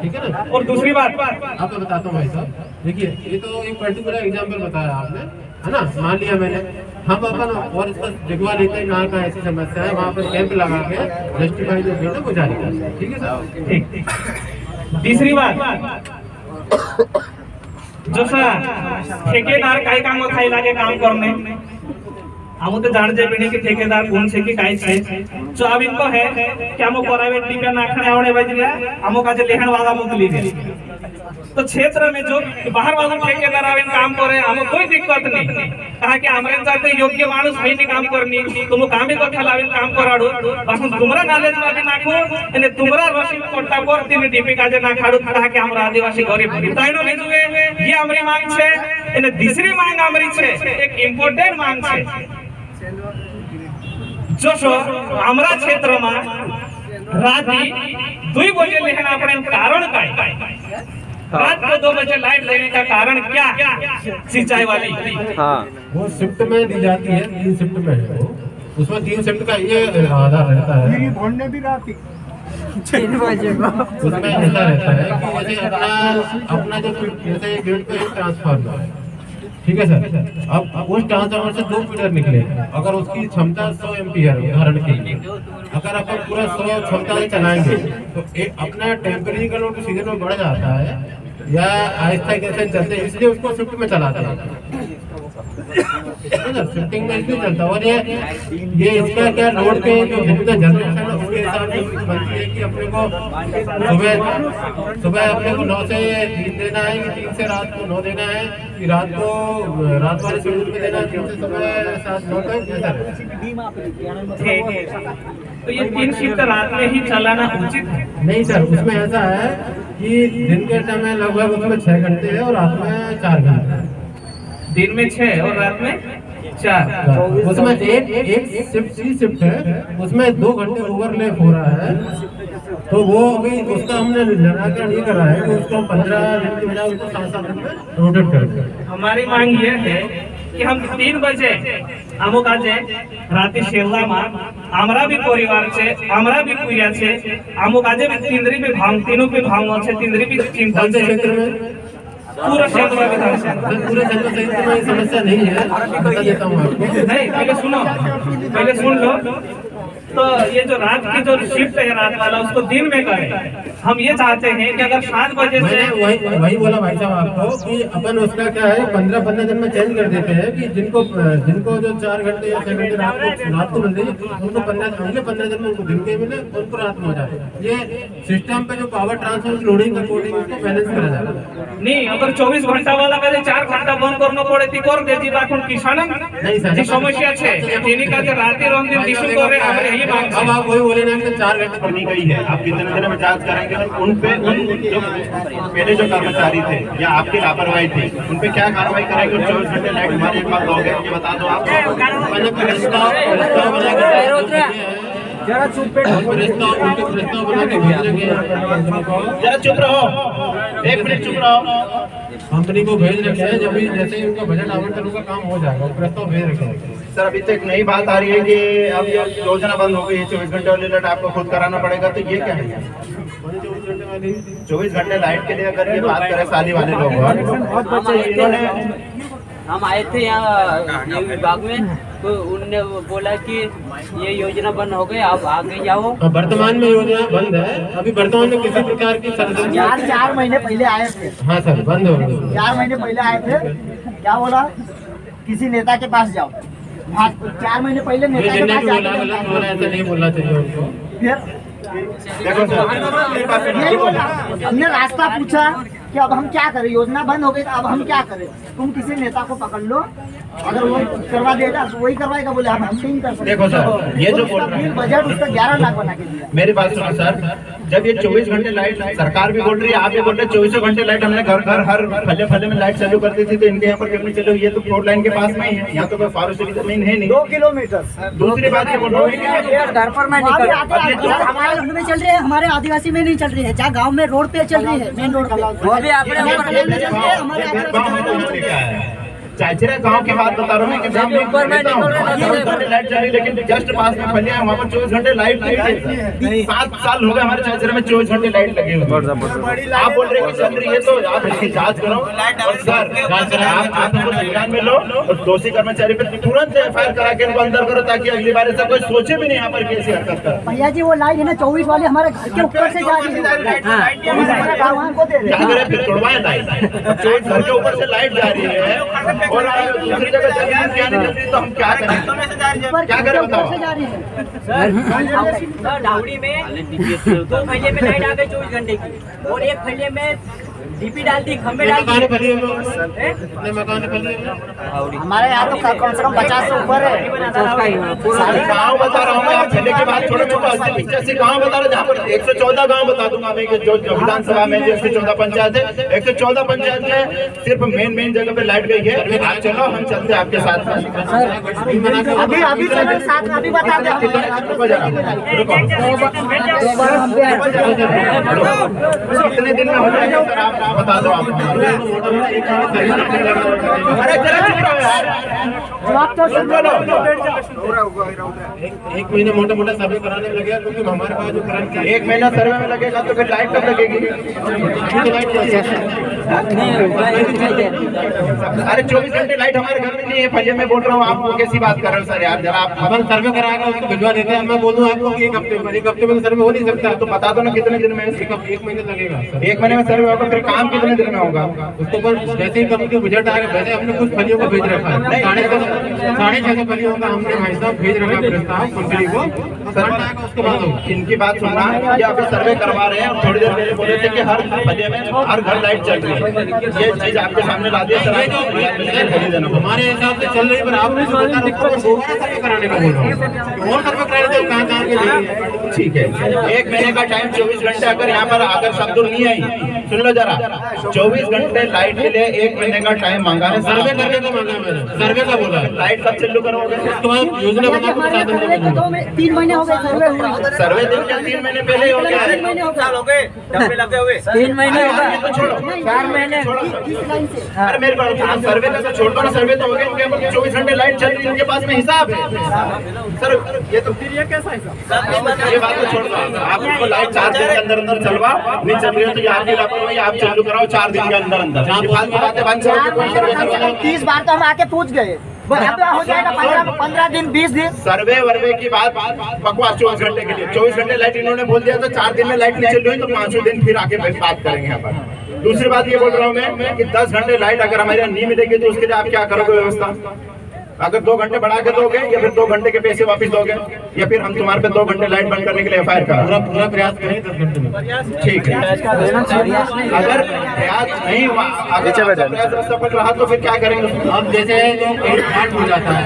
ठीक है ना और दूसरी बात आपको बताता हूँ भाई साहब देखिए ये तो एक पर्टिकुलर एग्जाम्पल बताया आपने है ना मान लिया मैंने हम अपन और इसका दिखवा लेते हैं कहाँ का ऐसी समस्या है, वहाँ पर कैंप लगा के जस्टिफाई जो है वो जारी करते हैं। ठीक है सर। ठीक। तीसरी बात, जो सर ठेकेदार काही काम खाई लागे काम करने, हम तो जान जे कि ठेकेदार कौन से की काई छे, जो अब इनको है कि हम प्राइवेट डिपे नाखने आवड़े बजरिया हम काजे लेहन वाला मोकली दे। तो क्षेत्र में जो बाहर वाला ठेकेदार आवे काम करे हम कोई दिक्कत नहीं, कहा कि हमरे साथे योग्य माणूस है नहीं काम करनी, तुम काम को ठलावे काम कराडो, पासून तुमरा नॉलेज मध्ये नाखो અને तुमरा रसीद कोटा पर तीन डीपी काजे ना खाडू, कहा कि हमरा आदिवासी गरीब बिताइनो नहीं जुए, ये हमरी मांग छे। અને तीसरी मांग हमरी छे, एक इम्पोर्टेंट मांग छे, जो सो हमरा क्षेत्र में राती 2 बजे लेकिन अपने कारण काय, रात को 2 बजे लाइट लेने का कारण क्या, सिंचाई वाली वो शिफ्ट में दी जाती है, 3 शिफ्ट में है वो, उसमें 3 शिफ्ट का ये आधार रहता है। भोंडने भी रात 3 बजे उसमें ऐसा रहता है कि जैसे अपना जो जैसे ग्रिड पे ट्रांसफार्मर है, ठीक है सर, अब उस ट्रांसफार्मर से 2 फीडर निकले, अगर उसकी क्षमता 100 एम्पीयर उदाहरण के लिए, अगर अपन पूरा 100 क्षमता से चलाएंगे तो अपना टेम्परेरी का लोड सीजन में बढ़ जाता है या आहिस्ता कैसे चलते हैं, इसलिए उसको शिफ्ट में चलाते हैं। शिफ्टिंग में इसलिए चलता है। और ये इसका क्या लोड पे जो जितना जनरेशन है उसके हिसाब से बनती है कि अपने को सुबह अपने को 9 से 3 देना है, कि 3 से रात को 9 देना है, कि रात वाले शेड्यूल में देना है, 3 से सुबह 7-9 तक, ऐसा है। तो ये 3 शिफ्ट रात में ही चलाना उचित नहीं सर, उसमें ऐसा है कि दिन के समय लगभग उसमें 6 घंटे है और रात में 4 घंटे, दिन में 6 और रात में 4। उसमें एक शिफ्ट है, उसमें 2 घंटे ओवरलैप हो रहा है, तो वो अभी उसका हमने निराकरण ये करा है कि उसको 15 दिन की बजाय उसको 7-7 दिन में रोटेट करते हैं। हमारी मांग ये है कि हम 3 बजे अमुक आजे राती शेवला में हमरा भी परिवार छे, हमरा भी पूजा छे, अमुक आजे भी तिंद्री पे भाव, तीनों पे भाव छे, तिंद्री पे चिंता छे, क्षेत्र में पूरा क्षेत्र में पूरे क्षेत्र में समस्या नहीं है, बता देता हूँ आपको। नहीं, पहले सुन लो। तो ये जो रात की जो शिफ्ट है रात वाला उसको दिन में करें। हम ये चाहते हैं कि अगर 7 बजे से वही बोला भाई साहब आपको कि अपन उसका क्या है 15 दिन में चेंज कर देते हैं कि जिनको जो 4 घंटे या 6 घंटे रात को मिल रही उनको 15 दिन में उनको दिन के मिले, उनको रात में हो जाए। ये सिस्टम पे जो पावर ट्रांसफर लोडिंग कोडिंग उसको बैलेंस करा जाता है। नहीं, अगर 24 घंटा वाला का 4 घंटा बंद करना पड़े ती कर देती बाखुन किसान नहीं सर, समस्या है तेनी का राती रंग दिन दिशु करे हमरे यही मांग अब आप वही बोले ना कि 4 घंटे बनी गई है, आप कितने दिन में जांच करेंगे, उन जो पहले जो कर्मचारी थे या आपकी लापरवाही थी उन पे क्या कार्रवाई करेंगे? 24 घंटे लाइट हमारे एक बार दोगे, ये बता दो आप। जरा चुप रहो, 1 मिनट चुप रहो। कंपनी को भेज रखे हैं, जब भी जैसे ही उनका बजट आवंटन का काम हो जाएगा प्रस्ताव भेज रखे हैं। सर अभी तक नई बात आ रही है कि अब ये योजना बंद हो गई है, 24 घंटे वाली लाइट आपको खुद कराना पड़ेगा, तो ये क्या है? 24 घंटे लाइट के लिए अगर ये बात करें साली वाले लोग, हम आए थे यहाँ विभाग में, तो उनने बोला कि ये योजना बंद हो गई, आप आगे जाओ। वर्तमान में योजना बंद है, अभी वर्तमान में किसी प्रकार की सर्विस 4 महीने पहले आए थे। हाँ सर, बंद हो गई। 4 महीने पहले आए थे, क्या बोला किसी नेता के पास जाओ, 4 महीने पहले नेता के पास बोला ऐसा नहीं बोलना चाहिए उनको। फिर देखो यही बोला, हमने रास्ता पूछा कि अब हम क्या करें, योजना बंद हो गई तो अब हम क्या करें, तुम किसी नेता को पकड़ लो, अगर वो करवा देगा तो वही करवाएगा, बोले हम नहीं कर सकते। देखो सर, ये जो बोल रहे हैं बजट उसका 11 लाख बना के दिया। मेरी बात सुनो सर, जब ये 24 घंटे लाइट सरकार भी बोल रही है, आप भी बोल रहे हैं 24 घंटे लाइट हमने घर हर फले में लाइट चालू कर दी थी, तो इनके यहाँ पर क्यों चलो? ये तो 4 लाइन के पास में ही है, यहाँ तो कोई फॉरेस्ट की जमीन है नहीं, 2 किलोमीटर। दूसरी बात ये बोल रहा हूँ घर पर मैं निकल हमारे में चल रही है, हमारे आदिवासी में नहीं चल रही है, जहाँ गाँव में रोड पे चल रही है, मेन रोड पे, चाचरा गांव की बात बता रहा हूँ कि जहाँ मैं 24 घंटे लाइट चली, लेकिन जस्ट पास में फलिया है, वहाँ पर 24 घंटे लाइट नहीं थी। 7 साल हो गए हमारे चाचरा में 24 घंटे लाइट लगी हुई। आप बोल रहे हैं कि चल रही है, तो आप इसकी जांच करो और सर आप ध्यान में लो और दोषी कर्मचारी पर तुरंत FIR करा के इनको अंदर करो, ताकि अगली बार ऐसा कोई सोचे भी नहीं यहाँ पर कैसी हरकत कर। भैया जी वो लाइट है ना 24 वाली हमारे घर के ऊपर से जा रही है, क्या करें फिर तोड़वाए लाइट, 24 घर के ऊपर से लाइट जा रही है और दूसरी जगह चली जाती है, तो हम क्या करें, क्या करें बताओ। डावड़ी में 2 फैले में लाइट आ गई 24 घंटे की, और 1 फैले में डीपी डाल दी, खंबे डाल दी। हमारे यहाँ तो कम से कम 50 से ऊपर है। गाँव बता रहा हूँ, आप पहले की बात छोड़ो, 85 गाँव बता रहा, जहाँ पर 114 गाँव बता दूंगा मैं, जो विधानसभा में जो 114 पंचायत है, 114 पंचायत में सिर्फ मेन जगह पे लाइट गई है। आप चलो, हम चलते हैं आपके साथ। अभी साथ में अभी बता दो कितने दिन में हो जाएगा सर, आप बता दो। आप अरे चलो चुप रहो यार, जवाब तो सुन लो। 1 महीना मोटा सर्वे कराने में लगेगा, क्योंकि हमारे पास जो करंट 1 महीना सर्वे में लगेगा, तो फिर लाइट कब लगेगी? अरे 24 घंटे लाइट हमारे घर में नहीं है, फलिया में बोल रहा हूँ, आपको कैसी बात कर रहे हो सर यार, जरा आप अपन सर्वे कराएगा उसको भिजवा देते हैं। मैं बोलूँ आपको कि 1 हफ्ते में सर्वे हो नहीं सकता, तो बता दो ना कितने दिन में। 1 महीने लगेगा। 1 महीने में सर्वे होगा, फिर काम कितने दिन में होगा? उसको पर जैसे ही कंपनी का बजट आएगा, वैसे हमने कुछ फलियों को भेज रखा है, 650 फलियों का हमने भाई साहब भेज रखा प्रस्ताव कंपनी को, उसके बाद इनकी बात सुनना, ये अभी सर्वे करवा रहे हैं और थोड़ी देर पहले बोले थे कि हर फलिया में हर घर लाइट चल रही है। ये चीज आपके सामने ला दिया सर, खरीद देना। हमारे हिसाब से चल रही, पर आपने जो बता सर्वे कराने का बोल रहा हूँ, और सर्वे कराने से कहाँ के लिए। ठीक है, 1 महीने का टाइम, 24 घंटे। अगर यहाँ पर अगर शब्द नहीं आई, सुन लो जरा, 24 घंटे लाइट के लिए 1 महीने का टाइम मांगा है। सर्वे करने को मांगा मैंने, सर्वे का बोला है। लाइट कब चालू करोगे? उसके बाद योजना बना के 3 महीने हो गए सर्वे हुए। सर्वे दिन क्या 3 महीने पहले हो गया है? 3 महीने हो गए, 3 महीने हो गए, तो छोड़ो, 4 महीने। अरे मेरे पास सर्वे का छोड़ दो ना, सर्वे तो हो गया, उनके पास 24 घंटे लाइट चल रही है, उनके पास में हिसाब है सर। ये तो फिर ये कैसा हिसाब, ये बात तो छोड़ दो। आप उसको लाइट 4 दिन के अंदर चलवा, नहीं चल रही है तो ये आपकी लापरवाही, आप चालू कराओ 4 दिन के अंदर। ये फालतू बातें बंद करो, कोई सर्वे करवाओ। 30 बार तो हम आके पूछ गए, हो जाएगा 15 दिन 20 दिन। सर्वे वर्वे की बात बकवास। 24 घंटे के लिए 24 घंटे लाइट इन्होंने बोल दिया, तो 4 दिन में लाइट नहीं चल रही, तो 5वें दिन फिर आके बात करेंगे यहाँ पर। दूसरी बात ये बोल रहा हूँ मैं कि 10 घंटे लाइट अगर हमारे यहाँ नहीं मिलेगी, तो उसके लिए आप क्या करोगे व्यवस्था? अगर 2 घंटे बढ़ा के दोगे, या फिर 2 घंटे के पैसे वापस दोगे, या फिर हम तुम्हारे पे 2 घंटे लाइट बंद करने के लिए FIR करा। पूरा प्रयास करें 10 घंटे में। ठीक है, अगर प्रयास नहीं हुआ, अगर प्रयास सफल रहा, तो फिर क्या करेंगे? अब जैसे जो काट हो जाता है,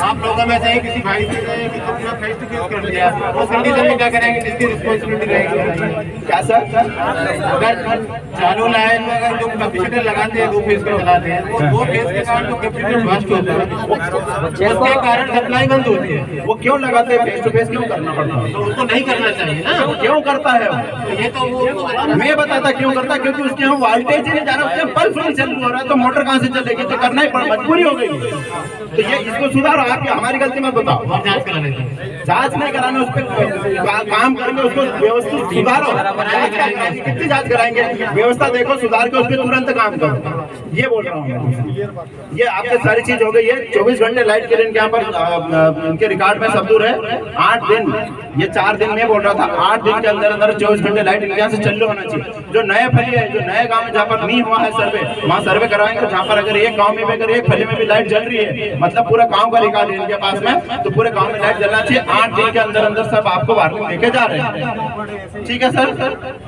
आप लोगों में से किसी भाई से फेस टू फेस कर लिया, उस कंडीशन में क्या करेंगे? जिसकी रिस्पॉन्सिबिलिटी रहेगी। क्या सर? अगर चालू लाइन में अगर जो कैपेसिटर लगाते हैं 2 फेस का लगाते हैं, वो 2 फेस के कारण जो कैपेसिटर फास्ट होता है, उसके कारण सप्लाई बंद होती है। वो क्यों लगाते हैं? फेस टू फेस क्यों करना पड़ता है? तो उसको नहीं करना चाहिए ना। क्यों करता है? ये तो वो मैं बताता क्यों करता, क्योंकि उसके यहाँ वोल्टेज ही नहीं जा रहा, उसके बल्ब नहीं चालू हो रहा है, तो मोटर कहाँ से चलेगी? तो करना ही पड़ा, मजबूरी हो गई। तो ये इसको सुधारो, आप हमारी गलती मत बताओ। जांच करा लेते हैं, जांच नहीं कराना, उस पर काम करेंगे, उसको व्यवस्थित सुधारो। कितनी जांच कराएंगे? व्यवस्था देखो, सुधार के उस पर तुरंत काम करो, ये बोल रहा हूँ। ये आपके सारी चीज हो गई है। 24 घंटे लाइट के लिए यहाँ पर इनके रिकॉर्ड में सब दूर है 8 दिन, ये 4 दिन में बोल रहा था, 8 दिन के अंदर अंदर 24 घंटे लाइट इनके यहाँ से चालू होना चाहिए। जो नए फली है, जो नए गाँव में जहाँ पर नहीं हुआ है सर्वे, वहाँ सर्वे कराएंगे। जहाँ पर अगर एक गाँव में भी अगर एक फली में भी लाइट जल रही है, मतलब पूरा गाँव का रिकॉर्ड है इनके पास में, तो पूरे गाँव में लाइट जलना चाहिए। 8 दिन के अंदर अंदर सब आपको वार्निंग देके जा रहे हैं, ठीक है सर?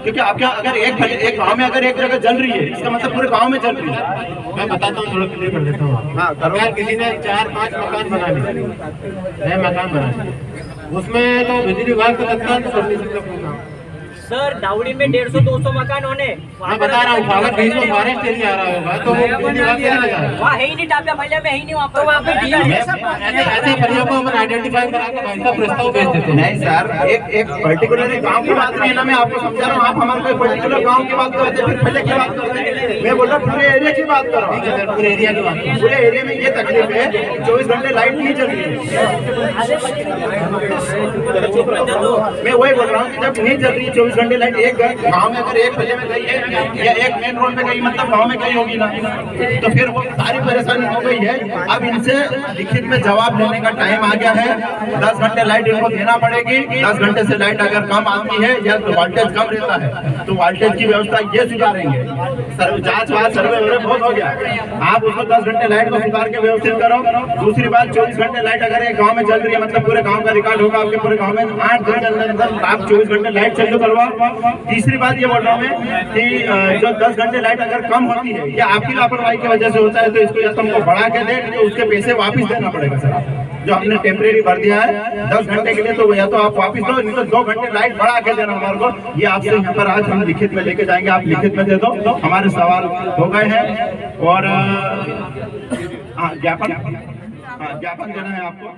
क्योंकि आपके अगर एक गाँव में अगर एक जगह जल रही है, इसका मतलब पूरे गाँव में जल रही है। मैं बताता हूँ, थोड़ा क्लियर कर देता हूँ। हाँ, अगर किसी ने 4-5 मकान बना लिए, नए मकान बना लिए, उसमें तो बिजली विभाग को तत्काल परमिशन का सर दावड़ी में 150-200 मकान होने मैं बता रहा हूँ अगर बीच में फॉरेस्ट एरिया आ रहा होगा तो वो बिजली विभाग क्या करेगा? वहाँ है ही नहीं, टापिया महिला में है ही नहीं वहाँ पर। ऐसे परियों को अपन आइडेंटिफाई करा के भाई साहब प्रस्ताव भेज देते हैं। नहीं सर, एक पर्टिकुलर गांव की बात नहीं है ना, मैं आपको समझा रहा हूँ। आप हमारे कोई पर्टिकुलर गांव की बात करते हैं, फिर पहले की बात करते हैं। मैं बोल रहा हूँ पूरे एरिया की बात कर रहा हूँ। पूरे एरिया की बात पूरे एरिया में ये तकलीफ है, 24 घंटे लाइट नहीं चल रही है। मैं वही बोल रहा हूँ कि जब नहीं चल रही है 24 घंटे लाइट, एक गाँव में अगर एक पहले में गई है या एक मेन रोड पे गई, मतलब गाँव में गई होगी ना, तो फिर वो सारी परेशानी हो गई है। अब इनसे लिखित में जवाब लेने का टाइम आ गया है। 10 घंटे लाइट इनको देना पड़ेगी। 10 घंटे से लाइट अगर कम आती है या तो वोल्टेज कम रहता है तो वोल्टेज की व्यवस्था ये सुधारेंगे। जांच वाच सर्वे बहुत हो गया, आप उसको 10 घंटे लाइट को सुधार के व्यवस्थित करो। दूसरी बात, 24 घंटे लाइट अगर एक गाँव में चल रही है, मतलब पूरे गाँव का रिकॉर्ड होगा आपके पूरे गाँव में 8 दिन के अंदर आप 24 घंटे लाइट चालू करवाओ। तीसरी बात ये बोल रहा हूँ मैं कि जो 10 घंटे लाइट अगर कम होती है या आपकी लापरवाही की वजह से होता है तो इसको या तो हमको बढ़ा के दे, तो उसके पैसे वापस देना पड़ेगा सर। जो हमने टेम्परेरी भर दिया है 10 घंटे के लिए, तो या तो आप वापस दो, नहीं तो 2 घंटे लाइट बढ़ा के देना हमारे को। ये आपसे यहाँ पर आज हम लिखित में लेके जाएंगे, आप लिखित में दे दो। हमारे सवाल हो गए हैं और ज्ञापन देना है आपको।